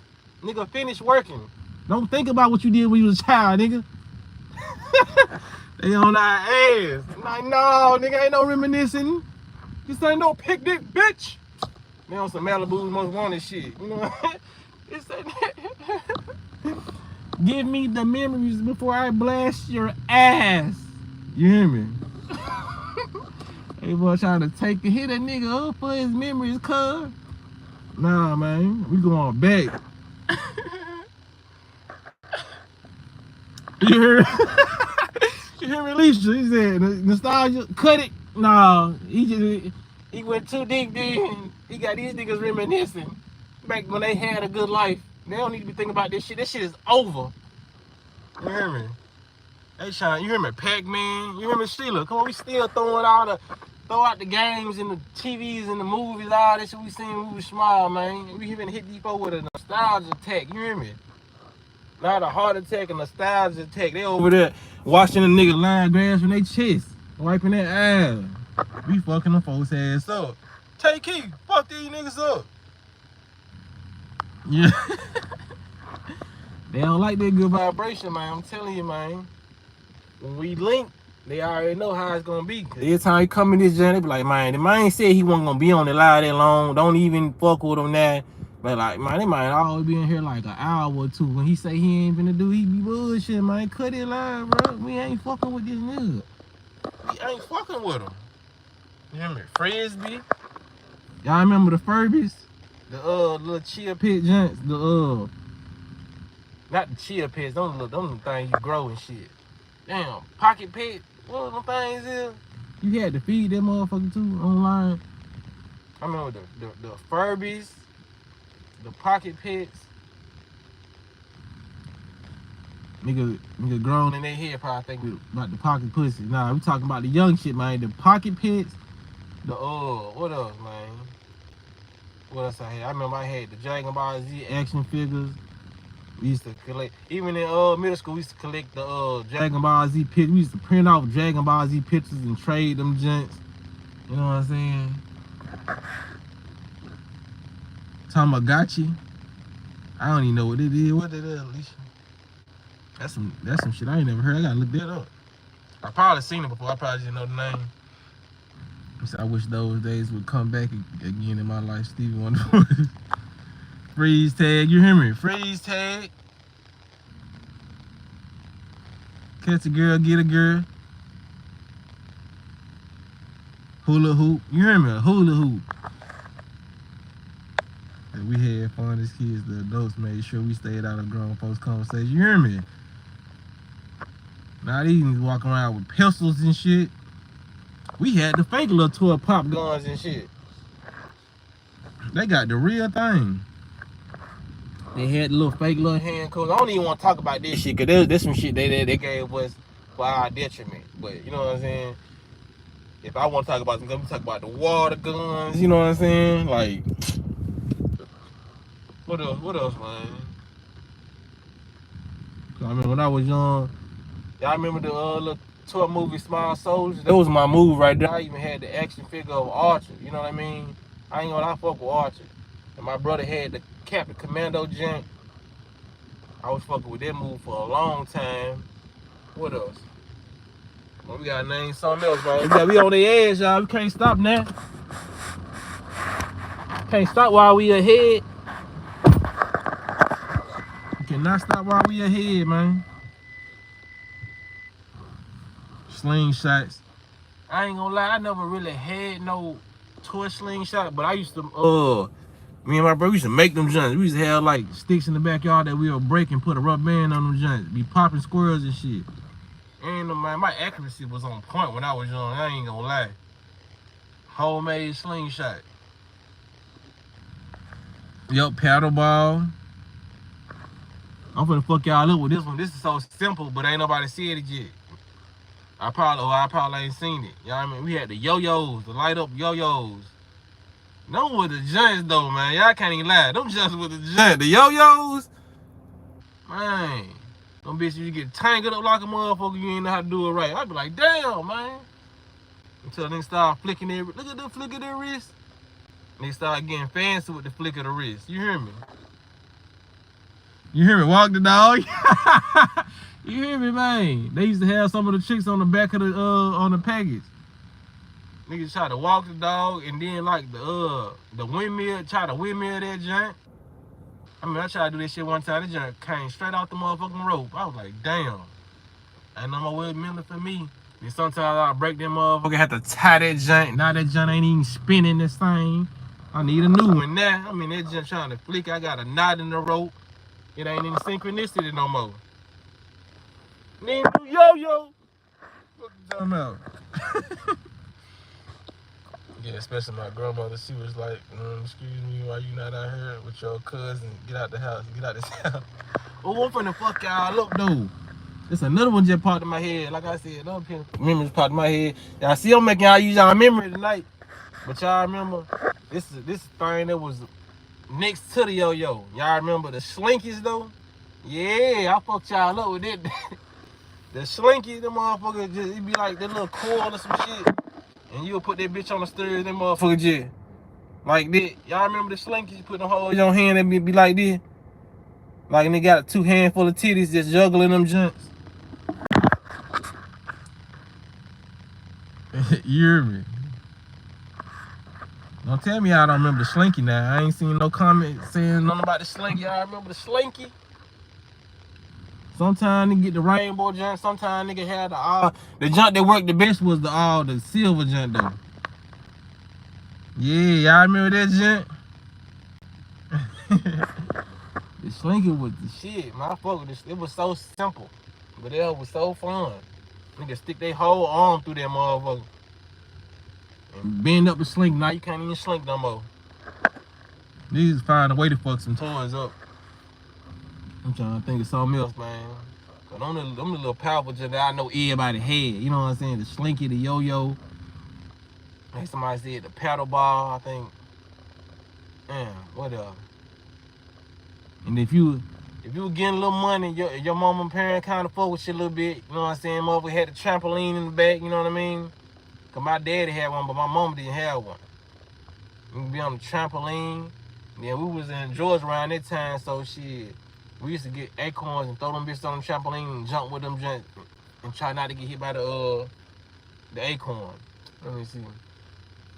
A: Nigga, finish working. Don't think about what you did when you was a child, nigga. They on our ass. I'm like, no, nigga, ain't no reminiscing. This ain't no picnic, bitch. They on some Malibu's most wanted shit. You know what? Give me the memories before I blast your ass. You hear me? They boy trying to hit a nigga up for his memories, cuz. Nah, man, we going back. You hear? You hear me, Alicia? He said, nostalgia, cut it. Nah, he went too deep then. He got these niggas reminiscing back when they had a good life. They don't need to be thinking about this shit. This shit is over. You hear me? They trying, you hear me, Pac-Man? You hear me, Sheila? Come on, we still throw out the games and the TVs and the movies, all that shit we seen when we was small, man. We even hit people with a nostalgia attack, you hear me? Not a heart attack, a nostalgia attack. They over there watching a nigga line grass from their chest, wiping their ass. We fucking them folks' ass up. Take key, fuck these niggas up. Yeah. They don't like that good vibration, man. I'm telling you, man. When we link, they already know how it's gonna be. Every time he come in this journey, they be like, man, the man said he wasn't gonna be on the live that long. Don't even fuck with him now. But like, man, they might always be in here like an hour or two. When he say he ain't finna do, he be bullshit, man. Cut it live, bro. We ain't fucking with this nigga. We ain't fucking with him. You hear me? Frisbee. Y'all remember the Furbies? The little chia pet joints. The not the chia pets. Them things you grow and shit. Damn, pocket pet. What them things is? You had to feed that motherfucker too online. I remember the Furbies, the pocket pets. Nigga grown in their head probably think about the pocket pussy. Nah, we talking about the young shit, man. The pocket pets. The what else, man? What else I had? I remember I had the Dragon Ball Z action figures. We used to collect, even in middle school, we used to collect the Dragon Ball Z pictures. We used to print off Dragon Ball Z pictures and trade them gents. You know what I'm saying? Tamagotchi. I don't even know what it is. What it is, Alicia? That's some shit I ain't never heard. I gotta look that up. I probably seen it before. I probably didn't know the name. I wish those days would come back again in my life. Stevie Wonder. Freeze tag, you hear me? Freeze tag. Catch a girl, get a girl. Hula hoop, you hear me? A hula hoop. And we had fun as kids. The adults made sure we stayed out of grown folks' conversation. You hear me? Now these niggas walking around with pistols and shit. We had the fake little toy pop guns and shit. They got the real thing. They had little fake little hand codes. I don't even want to talk about this shit, because there's some shit they gave us for our detriment. But you know what I'm saying? If I want to talk about something, we talk about the water guns, you know what I'm saying? Like, what else, man? I mean, when I was young, y'all remember the little tour movie Small Soldiers? That was my move right there. I even had the action figure of Archer, you know what I mean? I ain't gonna lie, I fuck with Archer. And my brother had the Captain Commando junk. I was fucking with that move for a long time. What else? Well, we gotta name something else, man. We on the edge, y'all. We can't stop now. Can't stop while we ahead. We cannot stop while we ahead, man. Slingshots. I ain't gonna lie, I never really had no toy slingshot, but I used to, me and my brother used to make them joints. We used to have like sticks in the backyard that we would break and put a rubber band on them joints. Be popping squirrels and shit. And man, my accuracy was on point when I was young. I ain't gonna lie. Homemade slingshot. Yup, paddle ball. I'm finna fuck y'all up with this one. This is so simple, but ain't nobody said it yet. I probably ain't seen it. You know what I mean? We had the yo-yos, the light up yo-yos. Them with the joints though, man. Y'all can't even lie. Them joints with the joints. The yo-yos, man. Them bitches, you get tangled up like a motherfucker, you ain't know how to do it right. I be like, damn, man. Until they start flicking their, look at the flick of their wrist. They start getting fancy with the flick of the wrist. You hear me? You hear me? Walk the dog. You hear me, man? They used to have some of the chicks on the back of the on the package. Niggas try to walk the dog and then like the windmill, try to windmill that junk. I mean, I tried to do this shit one time. That junk came straight off the motherfucking rope. I was like, damn. Ain't no more windmilling for me. Then sometimes I break them motherfucker, have to tie that junk. Now that junk ain't even spinning this thing. I need a new one now. I mean, that junk trying to flick. I got a knot in the rope. It ain't any synchronicity no more. Then do yo-yo. What you talking about? Yeah, especially my grandmother. She was like, excuse me, why you not out here with your cousin? Get out the house. Get out this house. Oh, I'm finna fuck y'all up, though. It's another one just popped in my head. Like I said, another memories popped in my head. Y'all see I'm making y'all use y'all memory tonight. But y'all remember, this thing that was next to the yo-yo. Y'all remember the slinkies, though? Yeah, I fucked y'all up with it. The slinky, the motherfucker, just, it be like that little coil or some shit. And you'll put that bitch on the stairs, that motherfucker just like that. Y'all remember the slinky? You put them holes in your hand and be like this. Like, and they got 2 handful of titties just juggling them junks. You hear me? Don't tell me y'all don't remember the slinky now. I ain't seen no comment saying nothing about the slinky. Y'all remember the slinky? Sometimes they get the rainbow junk. Sometimes nigga had the junk that worked the best was the silver junk though. Yeah, y'all remember that junk? The slinky was the shit. My fuck with this. It was so simple, but it was so fun. Nigga stick their whole arm through that motherfucker and bend up the slink. Now you can't even slink no more. Niggas find a way to fuck some toys up. I'm trying to think of something else, man. Cause them the little powerful junk that I know everybody had. You know what I'm saying? The slinky, the yo-yo. I think somebody said the paddle ball. I think. Man, what else? And if you were getting a little money, your mama and parent kind of fuck with you a little bit. You know what I'm saying? Mother had the trampoline in the back. You know what I mean? Cause my daddy had one, but my mama didn't have one. We could be on the trampoline. Yeah, we was in Georgia around that time, so shit. We used to get acorns and throw them bitches on the trampoline and jump with them jump and try not to get hit by the acorn. Let me see.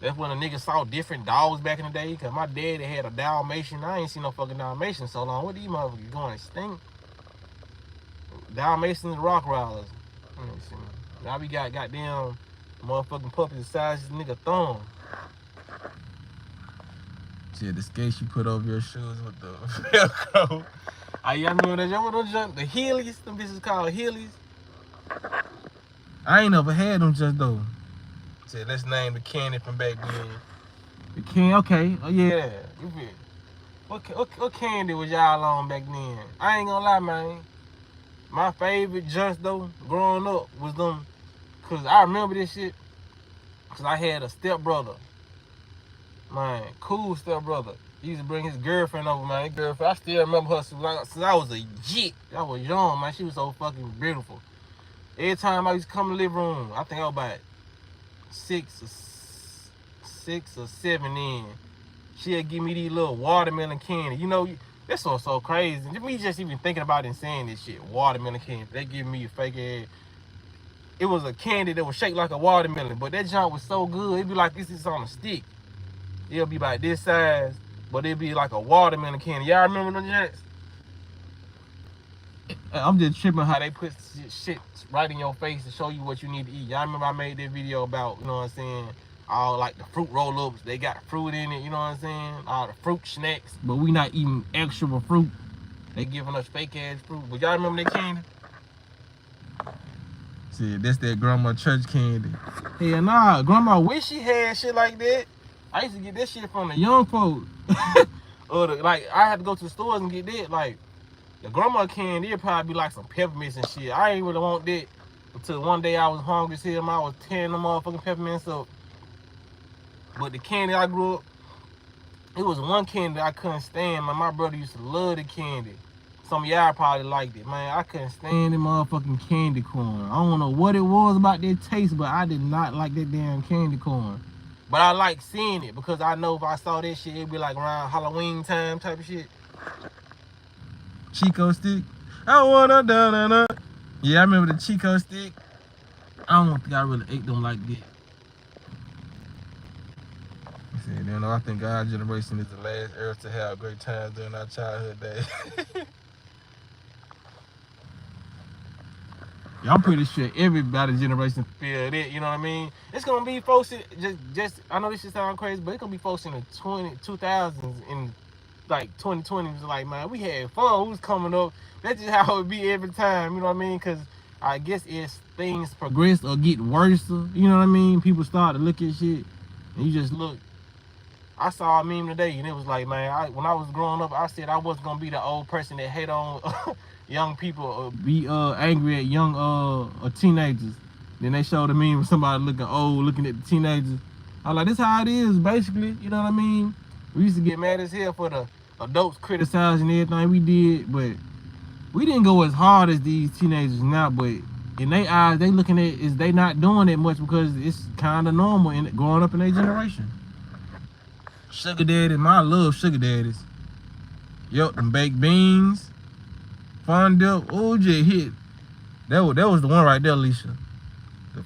A: That's when a nigga saw different dogs back in the day. Cause my daddy had a Dalmatian. I ain't seen no fucking Dalmatian so long. What these motherfuckers going extinct? Dalmatians and Rottweilers. Let me see. Now we got goddamn motherfucking puppies the size of this nigga thumb. Shit, the skates you put over your shoes with the Velcro. I remember that. Y'all know the Heelys? Them bitches called Heelys. I ain't never had them just though. Said, let's name the candy from back then. The candy, okay, oh yeah, you feel. What candy was y'all on back then? I ain't gonna lie, man. My favorite just though, growing up, was them. Cause I remember this shit. Cause I had a stepbrother. Man, cool stepbrother. He used to bring his girlfriend over, man. His girlfriend, I still remember her since I was a jit. I was young, man. She was so fucking beautiful. Every time I used to come to the living room, I think I was about 6 or 7 in. She'll give me these little watermelon candy. You know, that's so crazy. Me just even thinking about it and saying this shit, watermelon candy. They give me a fake ass. It was a candy that was shaped like a watermelon, but that junk was so good. It'd be like this is on a stick. It'll be about this size, but it'd be like a watermelon candy. Y'all remember them janks? I'm just tripping how they put shit right in your face to show you what you need to eat. Y'all remember I made that video about, you know what I'm saying, all like the fruit roll-ups. They got fruit in it, you know what I'm saying? All the fruit snacks, but we not eating actual fruit. They giving us fake ass fruit. But y'all remember that candy? See, that's that grandma church candy. Hell nah, grandma wish she had shit like that. I used to get that shit from the young folks. Or like I had to go to the stores and get that. Like the grandma candy, it'd probably be like some peppermints and shit. I ain't really want that until one day I was hungry as hell. I was tearing them motherfucking peppermints up. But the candy I grew up, it was one candy I couldn't stand. Man, my brother used to love the candy. Some of y'all probably liked it, man. I couldn't stand the motherfucking candy corn. I don't know what it was about that taste, but I did not like that damn candy corn. But I like seeing it because I know if I saw that shit, it'd be like around Halloween time type of shit. Chico stick. I wanna da. Yeah, I remember the Chico stick. I don't think I really ate them like that. You know, I think our generation is the last era to have great times during our childhood days. Yeah, I'm pretty sure everybody generation feel that, you know what I mean? It's gonna be folks just I know this shit sound crazy, but it's gonna be folks in the 2000s in like 2020s like, man, we had fun, we was coming up. That's just how it be every time, you know what I mean? Cause I guess as things progress or get worse, you know what I mean? People start to look at shit and you just look. I saw a meme today and it was like, man, when I was growing up, I said I wasn't gonna be the old person that hate on young people or be angry at young teenagers. Then they showed a meme of somebody looking old, looking at the teenagers. I was like, this how it is, basically, you know what I mean? We used to get mad as hell for the adults criticizing everything we did, but we didn't go as hard as these teenagers now, but in their eyes, they looking at is they not doing it much because it's kind of normal in growing up in their generation. Sugar daddy, I love sugar daddies. Yup, them baked beans, fondue. Oh, just hit. That was the one right there, Alicia. The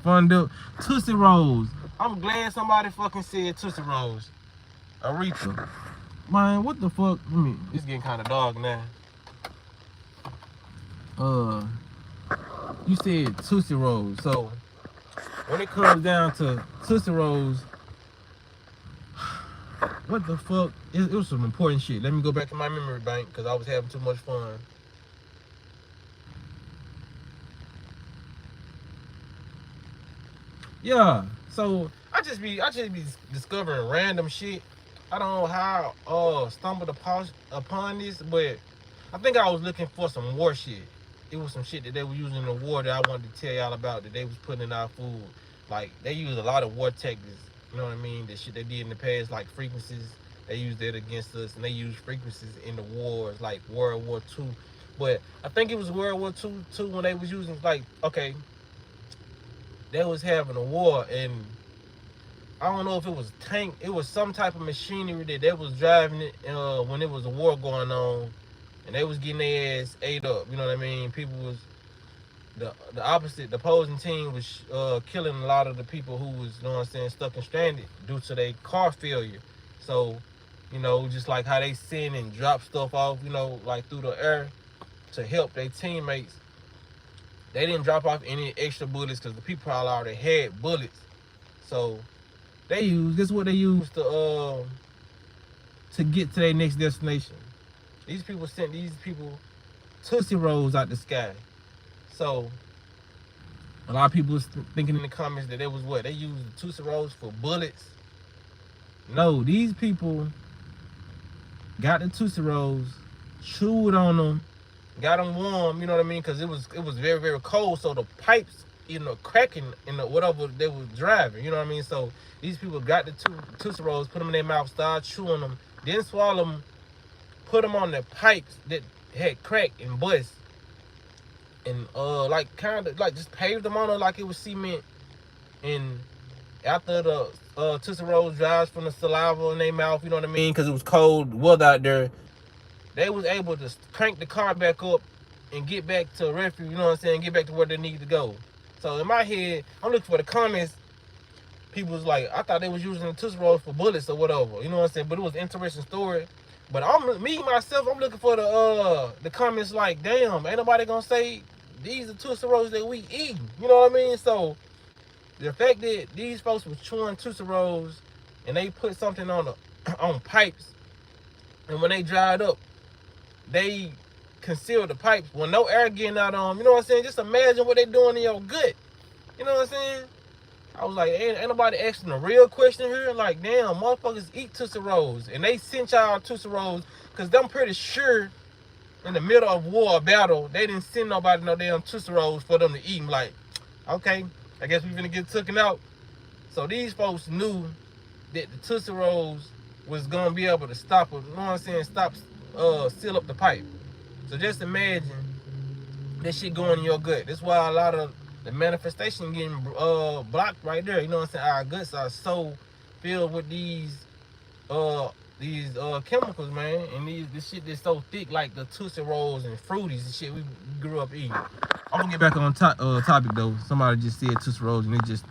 A: fondue, Tootsie Rolls. I'm glad somebody fucking said Tootsie Rolls. Aretha. Man, what the fuck? It's getting kind of dark now. You said Tootsie Rolls. So when it comes down to Tootsie Rolls, what the fuck? It was some important shit. Let me go back to my memory bank because I was having too much fun. Yeah, so I just be discovering random shit. I don't know how I stumbled upon this, but I think I was looking for some war shit. It was some shit that they were using in the war that I wanted to tell y'all about that they was putting in our food. Like they use a lot of war tactics. You know what I mean? The shit they did in the past, like frequencies, they used that against us, and they used frequencies in the wars, like World War II. But I think it was World War II too when they was using, like, okay, they was having a war, and I don't know if it was tank, it was some type of machinery that they was driving it when it was a war going on, and they was getting their ass ate up. You know what I mean? People was the opposite, the opposing team was killing a lot of the people who was, you know what I'm saying, stuck and stranded due to their car failure. So, you know, just like how they send and drop stuff off, you know, like through the air to help their teammates. They didn't drop off any extra bullets because the people probably already had bullets. So this is what they use to get to their next destination. These people sent these people Tootsie Rolls out the sky. So a lot of people was thinking in the comments that it was what they used the Tootsie Rolls for bullets. No, these people got the Tootsie Rolls, chewed on them, got them warm. You know what I mean? Because it was very very cold, so the pipes, cracking in the whatever they was driving. You know what I mean? So these people got the Tootsie Rolls, put them in their mouth, started chewing them, then swallow them, put them on the pipes that had cracked and bust, and like kind of like just paved them on it like it was cement. And after the Tootsie Rolls dries from the saliva in their mouth, you know what I mean? Because it was cold weather out there, they was able to crank the car back up and get back to refuge, you know what I'm saying? Get back to where they need to go. So in my head, I'm looking for the comments. People was like, I thought they was using the Tootsie Rolls for bullets or whatever, you know what I'm saying? But it was an interesting story. But I'm looking for the comments like, damn, ain't nobody gonna say these are Tootsie Rolls that we eat. You know what I mean? So the fact that these folks was chewing Tootsie Rolls and they put something on on pipes, and when they dried up, they concealed the pipes with no air getting out on them. You know what I'm saying? Just imagine what they doing in your gut. You know what I'm saying? I was like, ain't nobody asking a real question here? Like, damn, motherfuckers eat Tootsie Rolls. And they sent y'all Tootsie Rolls because I'm pretty sure in the middle of war or battle, they didn't send nobody no damn Tootsie Rolls for them to eat. I'm like, okay, I guess we finna get taken out. So these folks knew that the Tootsie Rolls was gonna be able to stop it, you know what I'm saying? Seal up the pipe. So just imagine that shit going in your gut. That's why a lot of the manifestation getting blocked right there. You know what I'm saying? Our guts are so filled with these chemicals, man, and this shit that's so thick, like the Tootsie Rolls and Fruities and shit we grew up eating. I'm gonna get back on topic though. Somebody just said Tootsie Rolls, and it just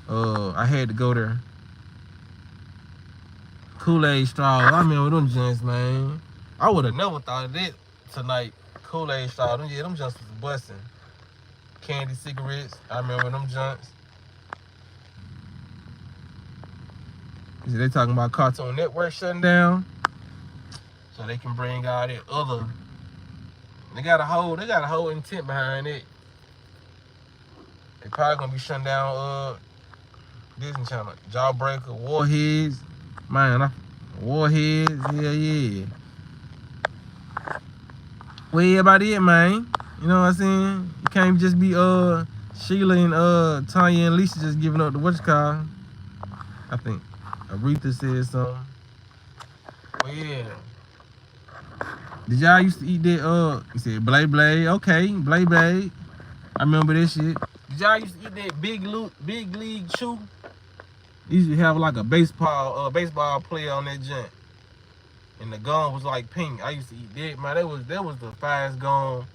A: I had to go there. Kool-Aid straws. I remember them joints, man. I would have never thought of it tonight. Kool-Aid straws. Them joints was busting. Candy cigarettes. I remember them joints. They talking about Cartoon Network shutting down, so they can bring all that other. They got a whole intent behind it. They probably gonna be shutting down Disney Channel, Jawbreaker, Warheads, man. Warheads, yeah. Well, yeah, about it, man. You know what I'm saying? You can't just be Sheila and Tanya and Lisa just giving up the what's called. I think Aretha said something. Well, yeah. Did y'all used to eat that? You said Blay. Okay, Blay. I remember that shit. Did y'all used to eat that big league chew? They used to have like a baseball player on that joint, and the gum was like pink. I used to eat that, man. That was the finest gum.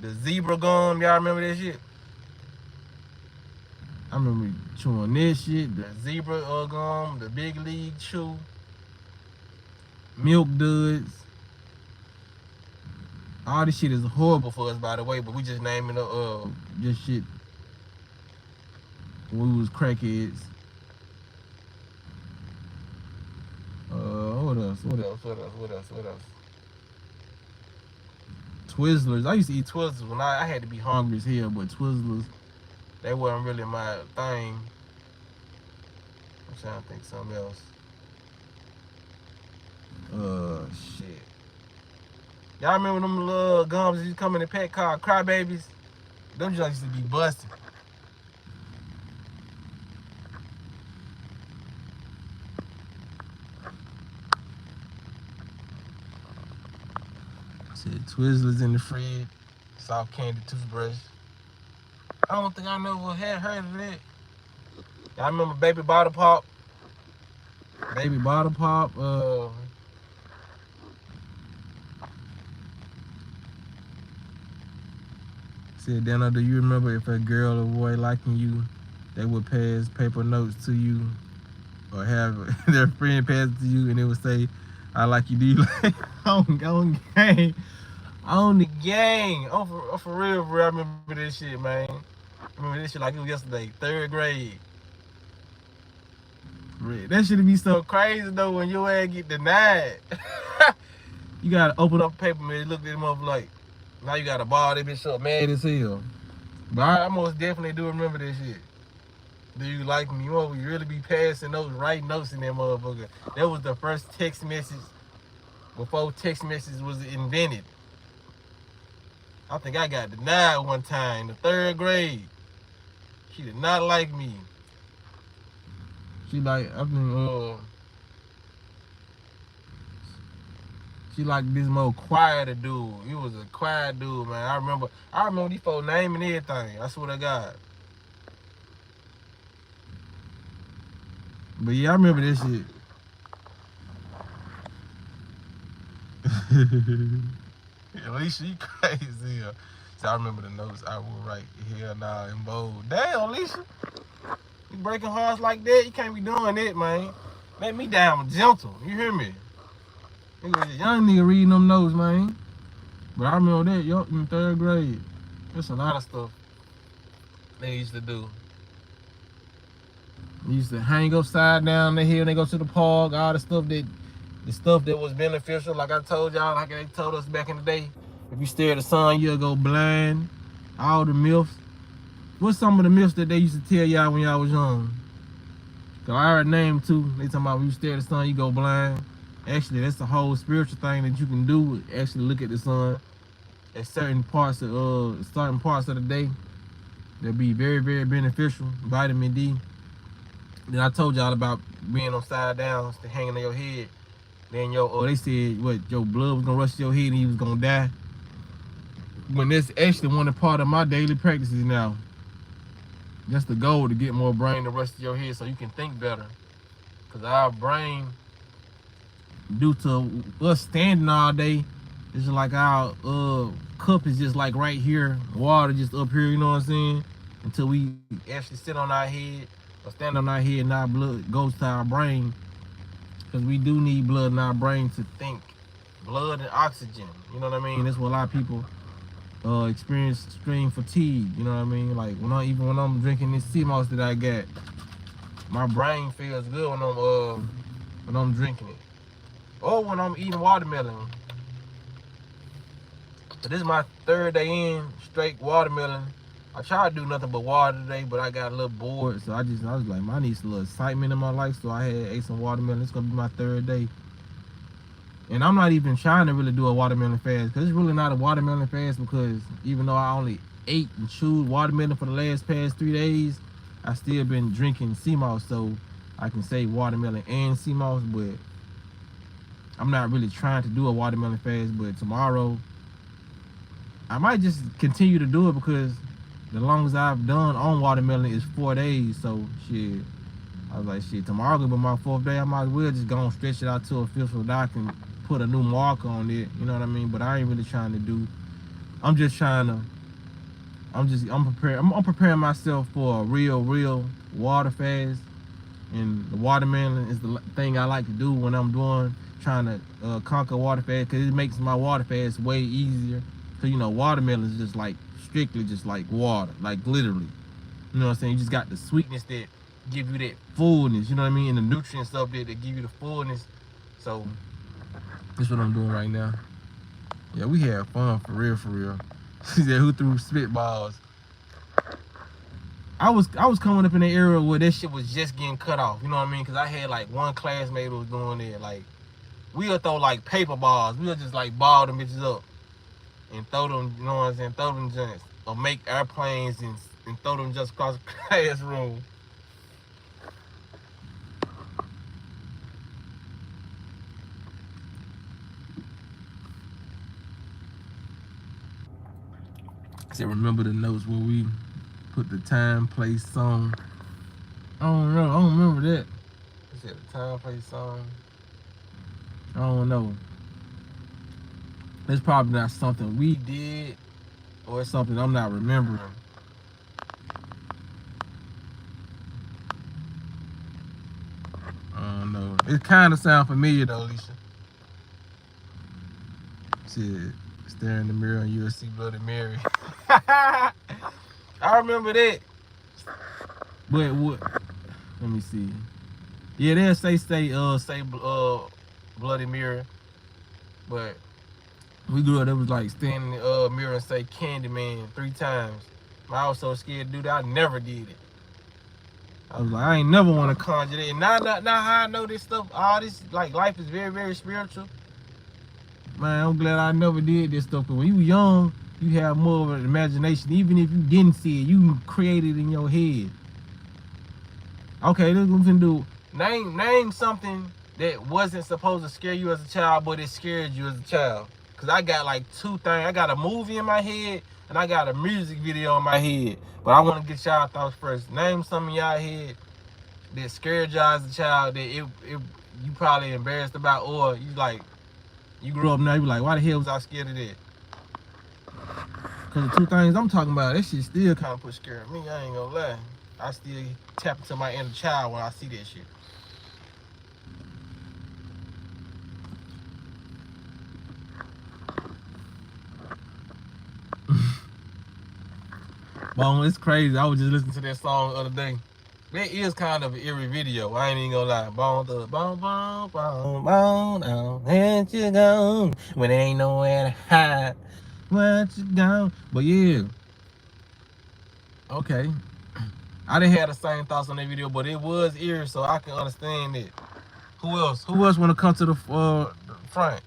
A: The zebra gum, y'all remember that shit? I remember chewing that shit. The zebra gum, the big league chew, milk duds. All this shit is horrible for us, by the way, but we just naming this shit when we was crackheads. What else? Twizzlers. I used to eat Twizzlers when I had to be hungry as hell, but Twizzlers, they wasn't really my thing. I'm trying to think something else. Shit. Y'all remember them little gums that used to come in a pack called Crybabies? Them just used to be busted. Said Twizzlers in the fridge, soft candy toothbrush. I don't think I never had heard of that. Y'all remember Baby Bottle Pop? Baby Bottle Pop. Said, Dano, do you remember if a girl or boy liking you, they would pass paper notes to you, or have their friend pass it to you, and they would say, "I like you." Do you like on gang? On the gang. For real, bro. I remember this shit, man. I remember this shit like it was yesterday, 3rd grade. That should be so crazy though when your ass get denied. You gotta open up paper, man. Look at them up like, now you gotta ball that bitch up mad as hell. But I most definitely do remember this shit. Do you like me? You won't really be passing those right notes in that motherfucker. That was the first text message before text message was invented. I think I got denied one time in the 3rd grade. She did not like me. She like, she like this more quieter dude. He was a quiet dude, man. I remember these folks naming everything. I swear to God. But yeah, I remember this shit. Alicia, you crazy. So I remember the notes I would write here now in bold. Damn, Alicia. You breaking hearts like that? You can't be doing that, man. Let me down gentle. You hear me? Young nigga reading them notes, man. But I remember that, yup, in 3rd grade. There's a lot of stuff they used to do. They used to hang upside down the hill, they go to the park, all the stuff that was beneficial, like I told y'all, like they told us back in the day. If you stare at the sun, you'll go blind. All the myths. What's some of the myths that they used to tell y'all when y'all was young? Cause I already named too. They talking about when you stare at the sun, you go blind. Actually, that's the whole spiritual thing that you can do. Actually, look at the sun at certain parts of the day. That'll be very, very beneficial. Vitamin D. Then I told y'all about being upside down, hanging on your head. Then they said what your blood was gonna rush to your head and you was gonna die. When that's actually one of part of my daily practices now. That's the goal, to get more brain to rush to your head so you can think better. Cause our brain, due to us standing all day, it's just like our cup is just like right here, water just up here, you know what I'm saying? Until we actually sit on our head or stand on our head and our blood goes to our brain. Because we do need blood in our brain to think. Blood and oxygen, you know what I mean? That's what a lot of people experience extreme fatigue, you know what I mean? Like when I'm drinking this sea moss that I got, my brain feels good when I'm drinking it. Or when I'm eating watermelon. But this is my 3rd day in straight watermelon. I tried to do nothing but water today, but I got a little bored, so I was like, I need some little excitement in my life, so I ate some watermelon. It's gonna be my 3rd day. And I'm not even trying to really do a watermelon fast, because it's really not a watermelon fast, because even though I only ate and chewed watermelon for the past 3 days, I still been drinking sea moss, so I can say watermelon and sea moss, but I'm not really trying to do a watermelon fast. But tomorrow, I might just continue to do it, because the longest I've done on watermelon is 4 days, so shit. I was like, shit, tomorrow gonna be my 4th day. I might as well just go and stretch it out to a 5th so that I can put a new marker on it, you know what I mean? But I ain't really trying to do, I'm preparing myself for a real water fast. And the watermelon is the thing I like to do when I'm trying to conquer water fast, because it makes my water fast way easier. Because, you know, watermelon is just like, strictly just like water, like literally. You know what I'm saying? You just got the sweetness that give you that fullness, you know what I mean? And the nutrients up there that give you the fullness. So that's what I'm doing right now. Yeah, we had fun for real. She said, who threw spitballs? I was coming up in the era where that shit was just getting cut off, you know what I mean? Because I had like one classmate who was doing it. Like, we'll throw like paper balls. We'll just like ball them bitches up and throw them, you know what I'm saying? Throw them joints. Or make airplanes and throw them just across the classroom. So remember the notes where we put the time, place, song. I don't know. I don't remember that. I said the time, place, song. I don't know. It's probably not something we did, or it's something I'm not remembering. I don't know. It kind of sounds familiar though, Alicia. Shit, stare in the mirror and you'll see Bloody Mary. I remember that. But what? Let me see. Yeah, they'll say Bloody Mary. But we grew up, it was like stand in the mirror and say Candyman 3 times. I was so scared to do that, I never did it. I was like, I ain't never want to conjure that. And now how I know this stuff, all this, like, life is very, very spiritual. Man, I'm glad I never did this stuff. Cause when you young, you have more of an imagination. Even if you didn't see it, you create it in your head. Okay, this is what we can do. Name something that wasn't supposed to scare you as a child, but it scared you as a child. Cause I got like two things. I got a movie in my head and I got a music video in my head. But I want to get y'all thoughts first. Name something in y'all head that scared y'all as a child that you probably embarrassed about, or you grew up now, you like, why the hell was I scared of that? Cause the two things I'm talking about, that shit still kind of put scare me. I ain't gonna lie. I still tap into my inner child when I see that shit. Bone, it's crazy. I was just listening to that song the other day. That is kind of an eerie video. I ain't even gonna lie. Bone, bone, bone, bone, bone, let you go when there ain't nowhere to hide. Let you go. But yeah. Okay. I didn't have the same thoughts on that video, but it was eerie, so I can understand it. Who else? Who else want to come to the front?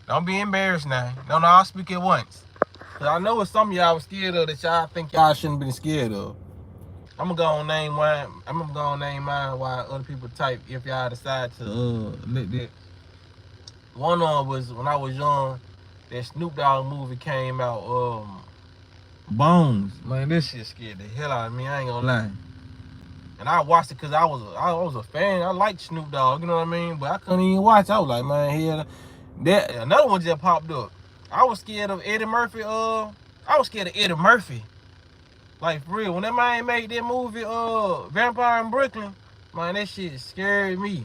A: Don't be embarrassed now. No, I'll speak at once. Cause I know it's some of y'all was scared of that y'all think y'all shouldn't be scared of. I'm gonna go on name one. I'm gonna go on name mine while other people type if y'all decide to let that. One was when I was young. That Snoop Dogg movie came out. Bones. Man, this shit scared the hell out of me. I ain't gonna lie. And I watched it because I was a fan. I liked Snoop Dogg, you know what I mean? But I couldn't even watch. I was like, man, here, that another one just popped up. I was scared of Eddie Murphy. I was scared of Eddie Murphy. Like, for real. When that man made that movie, Vampire in Brooklyn, man, that shit scared me.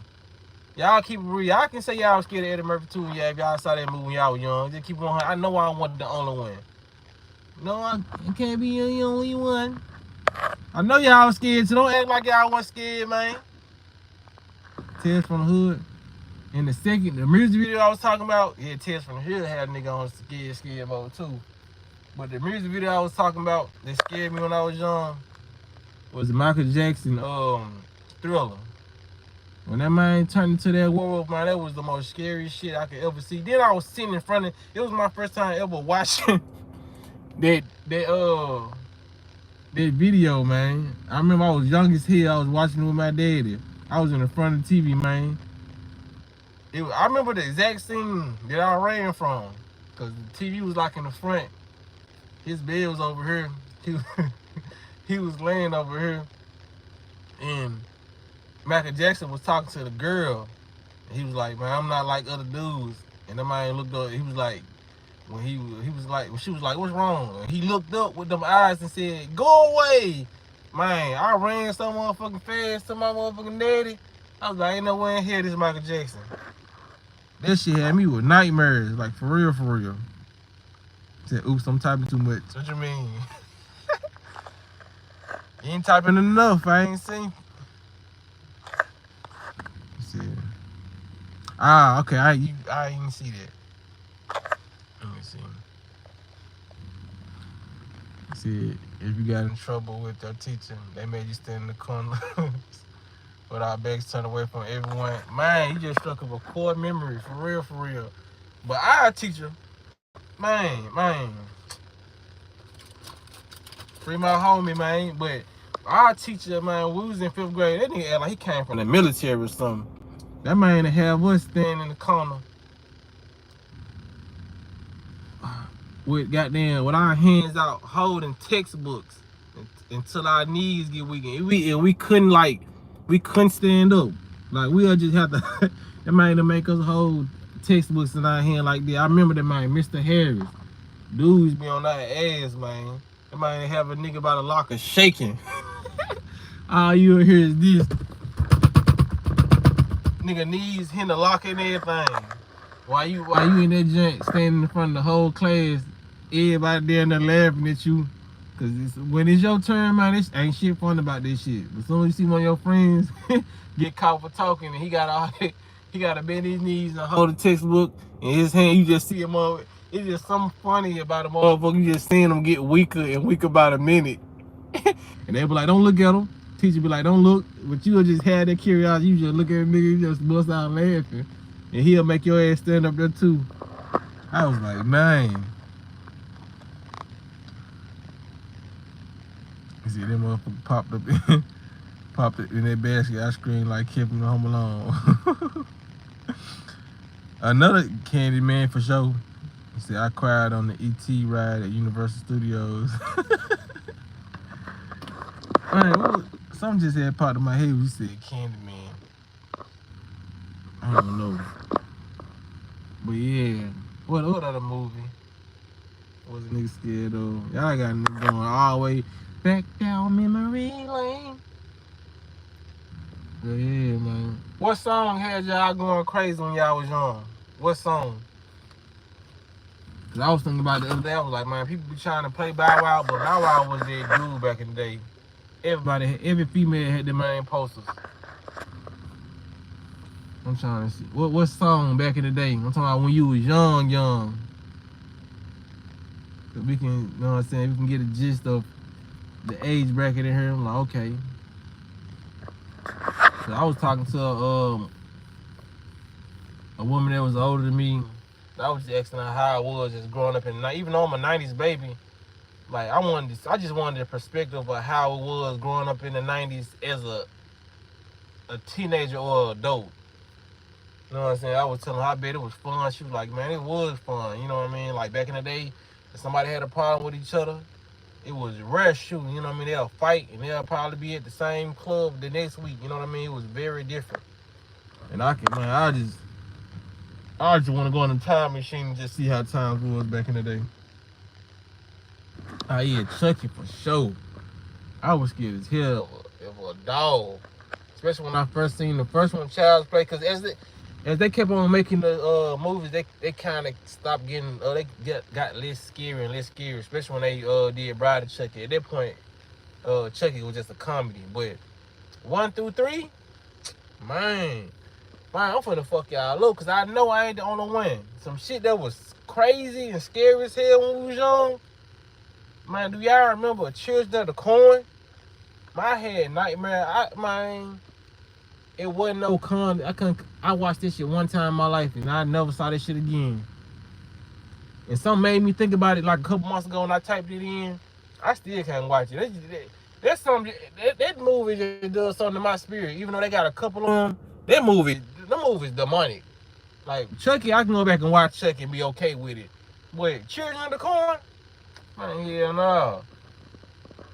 A: Y'all keep it real. Y'all can say y'all was scared of Eddie Murphy too. Yeah, if y'all saw that movie when y'all was young. Just keep it 100. I know I wasn't the only one. No, I can't be the only one. I know y'all was scared, so don't act like y'all wasn't scared, man. Tales from the Hood. And the music video I was talking about, yeah, Tales from the Hood had a nigga on scared mode too. But the music video I was talking about that scared me when I was young was the Michael Jackson Thriller. When that man turned into that werewolf, man, that was the most scariest shit I could ever see. Then I was sitting in front of it was my first time ever watching that video, man. I remember I was young as hell. I was watching it with my daddy. I was in the front of the TV, man. I remember the exact scene that I ran from, cause the TV was like in the front. His bed was over here. He was laying over here, and Michael Jackson was talking to the girl. And he was like, "Man, I'm not like other dudes." And the man looked up. He was like, when she was like, "What's wrong?" And he looked up with them eyes and said, "Go away." Man, I ran so motherfucking fast to my motherfucking daddy. I was like, ain't no way in here this Michael Jackson. That shit had me with nightmares, like for real, for real. Said, oops, I'm typing too much. What you mean? You ain't typing enough, I ain't seen. Ah, okay, I didn't see that. Let me see. See, if you got in trouble with your teacher, they made you stand in the corner with our backs turned away from everyone. Man, you just struck up a core memory, for real, for real. But our teacher, man, free my homie, man. But our teacher, man, we was in 5th grade. That nigga act like he came from the military or something. That man have us standing in the corner with our hands out holding textbooks until our knees get weak. And we couldn't stand up. Like we'll just have to that man to make us hold textbooks in our hand like that. I remember that man, Mr. Harris. Dudes be on that ass, man. That man have a nigga by the locker shaking. All you hear is this. Nigga knees hitting the locker and everything. While you in that joint standing in front of the whole class, everybody there and they're laughing at you. Cause when it's your turn, man, this ain't shit fun about this shit. But as soon as you see one of your friends get caught for talking and he gotta bend his knees and hold the textbook in his hand, you just see him on. It's just something funny about a motherfucker. You just seeing him get weaker and weaker by the minute. And they be like, don't look at him. teacher be like, don't look, but you'll just have that curiosity. You just look at a nigga, you just bust out laughing, and he'll make your ass stand up there too. I was like, man. You see, them motherfucker popped it in that basket. I screamed like Kevin Home Alone. Another candy man for sure. You see, I cried on the ET ride at Universal Studios. Man, something just had popped in my head when you said Candyman. I don't know. But yeah. What other movie was a nigga scared of? Y'all got a nigga going all the way back down memory lane. But yeah, man. What song had y'all going crazy when y'all was young? What song? Cause I was thinking about it the other day. I was like, man, people be trying to play Bow Wow, but Bow Wow was that dude back in the day. Every female had the main posters. I'm trying to see. What song back in the day? I'm talking about when you was young. So we can, you know what I'm saying? We can get a gist of the age bracket in here. I'm like, okay. So I was talking to a woman that was older than me. I was just asking her how it was just growing up in the 90s. Even though I'm a 90s baby, like I just wanted the perspective of how it was growing up in the 90s as a teenager or adult. You know what I'm saying? I was telling her I bet it was fun. She was like, man, it was fun. You know what I mean? Like back in the day, if somebody had a problem with each other, it was rare shooting. You know what I mean? They'll fight and they'll probably be at the same club the next week. You know what I mean? It was very different. And I just want to go in the time machine and just see how times was back in the day. Oh yeah, Chucky for sure. I was scared as hell of a dog. Especially when I first seen the first one, Child's Play. Because as they kept on making the movies, they kind of stopped getting, they got less scary and less scary. Especially when they did Bride of Chucky. At that point, Chucky was just a comedy. But 1 through 3, man, I'm finna fuck y'all up. Because I know I ain't the only one. Some shit that was crazy and scary as hell when we was young. Man, do y'all remember Children of the Corn? My head nightmare. It wasn't no con. I watched this shit one time in my life and I never saw this shit again. And something made me think about it like a couple months ago when I typed it in. I still can't watch it. That's something. That movie just does something to my spirit. Even though they got a couple of them, the movie's demonic. Like Chucky, I can go back and watch Chucky and be okay with it. But Children of the Corn? Man, yeah, no.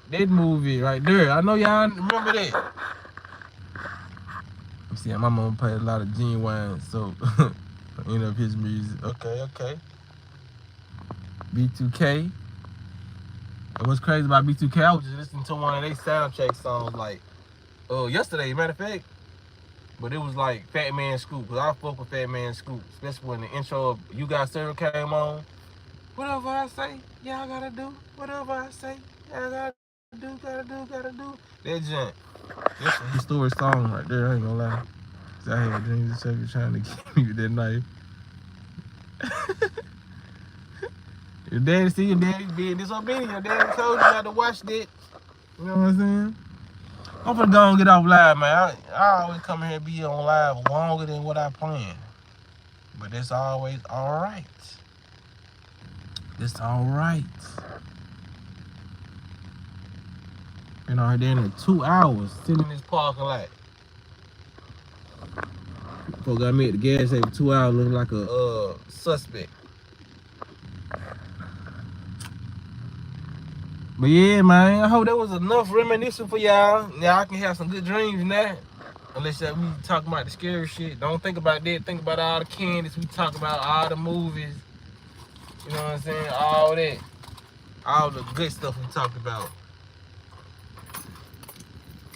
A: That movie right there, I know y'all remember that. See, my mom played a lot of Genuine, so you know his music. Okay. B2K. And what's crazy about B2K? I was just listening to one of their soundtrack songs like yesterday, matter of fact. But it was like Fat Man Scoop, cause I fuck with Fat Man Scoop, especially when the intro of You Got Served came on. Whatever I say, y'all gotta do. Whatever I say, y'all gotta do. That junk. That's a historic song right there, I ain't gonna lie. Cause I had dreams of Chucky trying to get me with that knife. Your daddy being disobedient. Your daddy told you not to watch that. You know what I'm saying? I'm finna go and get off live, man. I always come here and be on live longer than what I planned. But that's always alright. It's alright. Been out there in 2 hours sitting in this parking lot. Folks got me at the gas station 2 hours looking like a suspect. But yeah, man, I hope that was enough reminiscing for y'all. Y'all can have some good dreams now. Unless we talking about the scary shit. Don't think about that. Think about all the candies we talk about, all the movies. You know what I'm saying? All that. All the good stuff we talked about.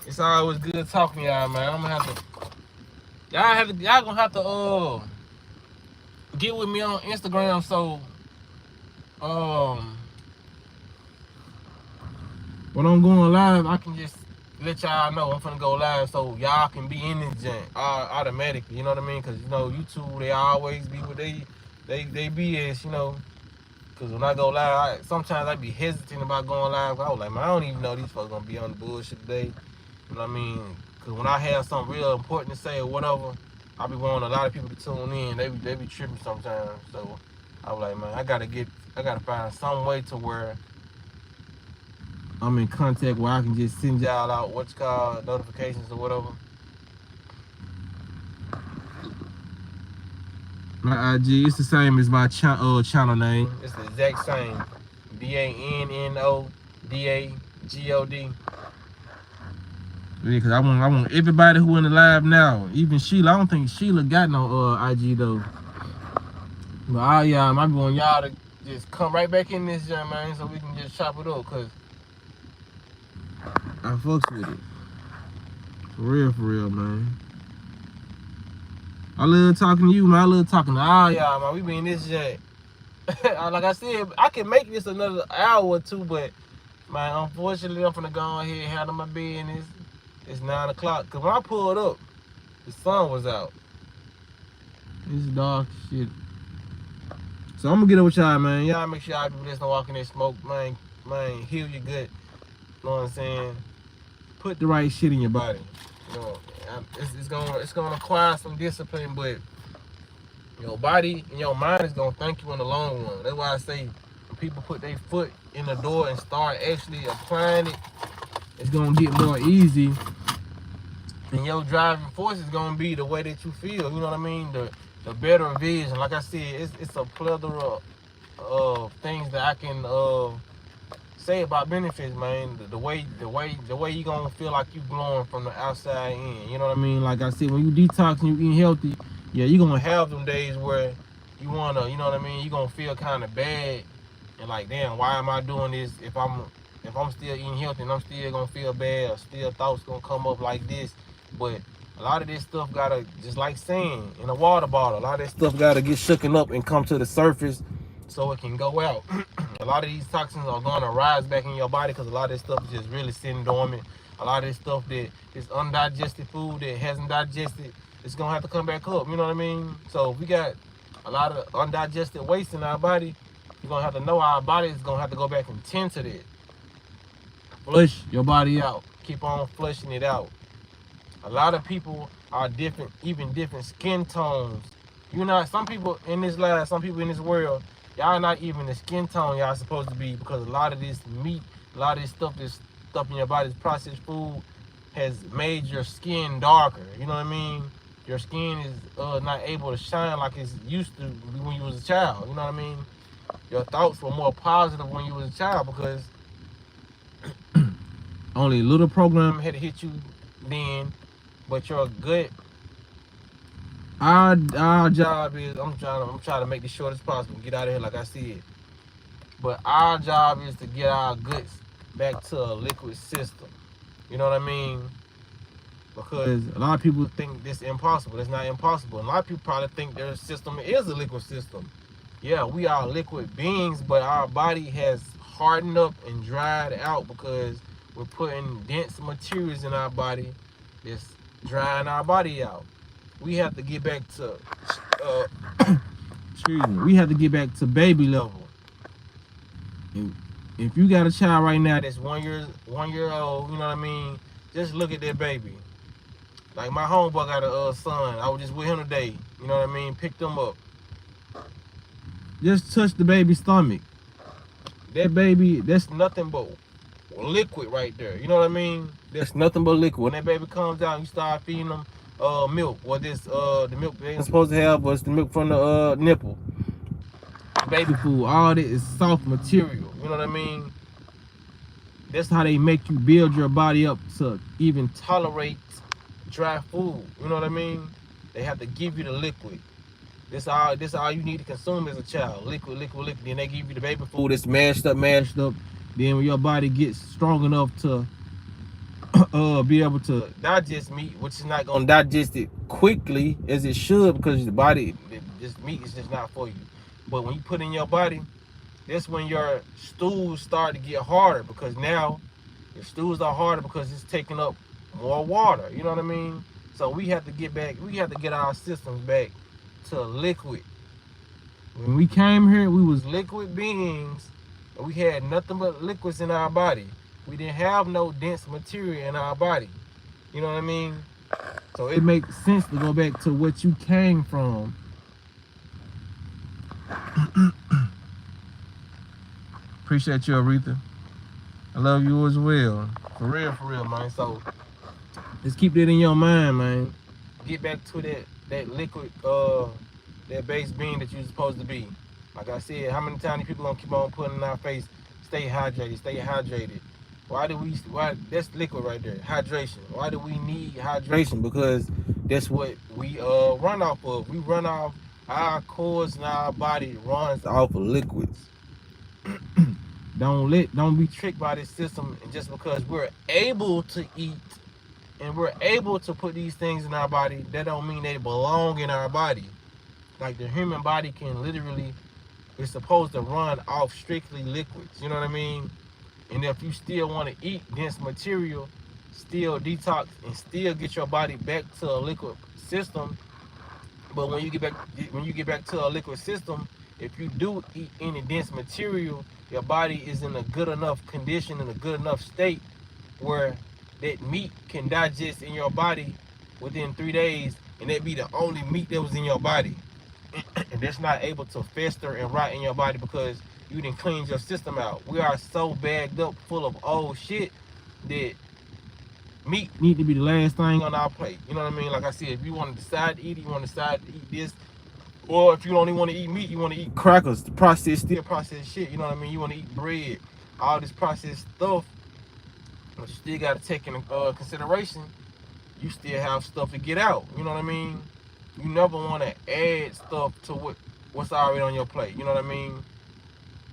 A: It's always good talking to y'all, man. I'm gonna have to. Y'all gonna have to get with me on Instagram so when I'm going live, I can just let y'all know I'm finna go live so y'all can be in this junk automatically, you know what I mean? Cause you know YouTube, they always be what they BS, you know. Cause when I go live, sometimes I be hesitant about going live. I was like, man, I don't even know these folks gonna be on the bullshit today. You know what I mean? Cause when I have something real important to say or whatever, I be wanting a lot of people to tune in. They be tripping sometimes. So I was like, man, I gotta find some way to where I'm in contact where I can just send y'all out what's called notifications or whatever. My IG, it's the same as my channel name. It's the exact same. DANNODAGOD. Yeah, cause I want everybody who in the live now. Even Sheila, I don't think Sheila got no IG though. But I be wanting y'all to just come right back in this, man, so we can just chop it up, cause I fucks with it. For real, man. I love talking to you, man. I love talking to all y'all, man. We be in this shit. Like I said, I can make this another hour or two, but man, unfortunately, I'm finna go ahead and handle my business. It's 9 o'clock. Cause when I pulled up, the sun was out. It's dark shit. So I'm gonna get up with y'all, man. Y'all make sure y'all be listening, walking in smoke, man. Man, heal your gut. You know what I'm saying? Put the right shit in your body. You know, it's gonna require some discipline, but your body and your mind is gonna thank you in the long run. That's why I say when people put their foot in the door and start actually applying it, it's gonna get more easy. And your driving force is gonna be the way that you feel. You know what I mean? The better vision. Like I said, it's a plethora of things that I can say about benefits, man. The way you gonna feel like you glowing from the outside in. You know what I mean? Like I said, when you detox and you eat healthy, yeah, you're gonna have them days where you wanna, you know what I mean, you're gonna feel kind of bad and like, damn, why am I doing this if I'm still eating healthy and I'm still gonna feel bad, or still thoughts gonna come up like this. But a lot of this stuff gotta, just like sand in a water bottle, a lot of this stuff gotta get shooken up and come to the surface so it can go out. A lot of these toxins are gonna rise back in your body because a lot of this stuff is just really sitting dormant. A lot of this stuff that is undigested food that hasn't digested, it's gonna have to come back up. You know what I mean? So if we got a lot of undigested waste in our body, we're gonna have to know our body is gonna have to go back and tend to that. Flush your body out. Keep on flushing it out. A lot of people are different, even different skin tones. You're not, some people in this life, some people in this world, y'all not even the skin tone y'all supposed to be, because a lot of this meat, a lot of this stuff in your body, this processed food, has made your skin darker. You know what I mean? Your skin is not able to shine like it's used to when you was a child. You know what I mean? Your thoughts were more positive when you was a child because only a little program had to hit you then, but your gut. Our job is, I'm trying to make this short as possible, get out of here like I said. But our job is to get our guts back to a liquid system. You know what I mean? Because a lot of people think this is impossible. It's not impossible. And a lot of people probably think their system is a liquid system. Yeah, we are liquid beings, but our body has hardened up and dried out because we're putting dense materials in our body that's drying our body out. We have to get back to excuse me, we have to get back to baby level. If you got a child right now that's 1 year old, you know what I mean, just look at that baby. Like my homeboy got a son. I was just with him today. You know what I mean? Picked him up. Just touch the baby's stomach. That baby, that's nothing but liquid right there. You know what I mean? That's nothing but liquid. When that baby comes out, you start feeding them milk. Or this the milk they ain't supposed to have, but it's the milk from the nipple. Baby food, all that is soft material. You know what I mean? That's how they make you build your body up to even tolerate dry food. You know what I mean? They have to give you the liquid. This all you need to consume as a child. Liquid. Then they give you the baby food that's mashed up. Then when your body gets strong enough to be able to digest meat, which is not gonna digest it quickly as it should, because the body, this meat is just not for you. But when you put it in your body, that's when your stools start to get harder, because now your stools are harder because it's taking up more water. You know what I mean? So we have to get back. We have to get our systems back to liquid. When we came here, we was liquid beings, and we had nothing but liquids in our body. We didn't have no dense material in our body. You know what I mean? So it makes sense to go back to what you came from. Appreciate you, Aretha. I love you as well. For real, man. So just keep that in your mind, man. Get back to that liquid, that base being that you're supposed to be. Like I said, how many times people gonna keep on putting in our face, stay hydrated, stay hydrated. Why that's liquid right there, hydration. Why do we need hydration? Because that's what we run off of. We run off our cores and our body runs off of liquids. Don't be tricked by this system, and just because we're able to eat and we're able to put these things in our body, that don't mean they belong in our body. Like the human body can literally, it's supposed to run off strictly liquids. You know what I mean? And if you still want to eat dense material, still detox and still get your body back to a liquid system. But when you get back to a liquid system, if you do eat any dense material, your body is in a good enough condition, in a good enough state where that meat can digest in your body within 3 days, and that be the only meat that was in your body. And that's not able to fester and rot in your body because you didn't clean your system out. We are so bagged up full of old shit that meat need to be the last thing on our plate. You know what I mean? Like I said, if you want to decide to eat it, you want to decide to eat this. Or if you only want to eat meat, you want to eat crackers, the processed, still processed shit. You know what I mean? You want to eat bread, all this processed stuff. But you still got to take into consideration, you still have stuff to get out. You know what I mean? You never want to add stuff to what's already on your plate. You know what I mean?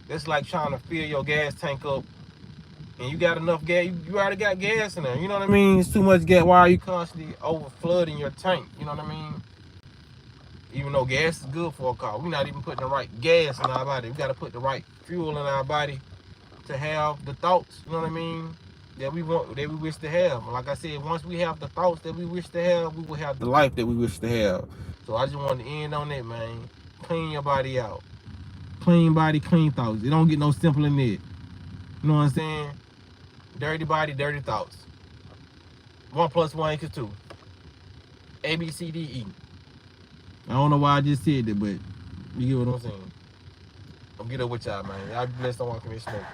A: That's like trying to fill your gas tank up and you got enough gas. You already got gas in there. You know what I mean? It's too much gas. Why are you constantly over flooding your tank? You know what I mean? Even though gas is good for a car, we're not even putting the right gas in our body. We got to put the right fuel in our body to have the thoughts. You know what I mean? That we wish to have. Like I said, once we have the thoughts that we wish to have, we will have the life that we wish to have. So I just wanted to end on that, man. Clean your body out. Clean body, clean thoughts. It don't get no simpler than that. You know what I'm saying? Dirty body, dirty thoughts. 1 + 1 = 2. A, B, C, D, E. I don't know why I just said that, but you get what I'm saying. I'm get up with y'all, man. Y'all be blessed on walking this smoke.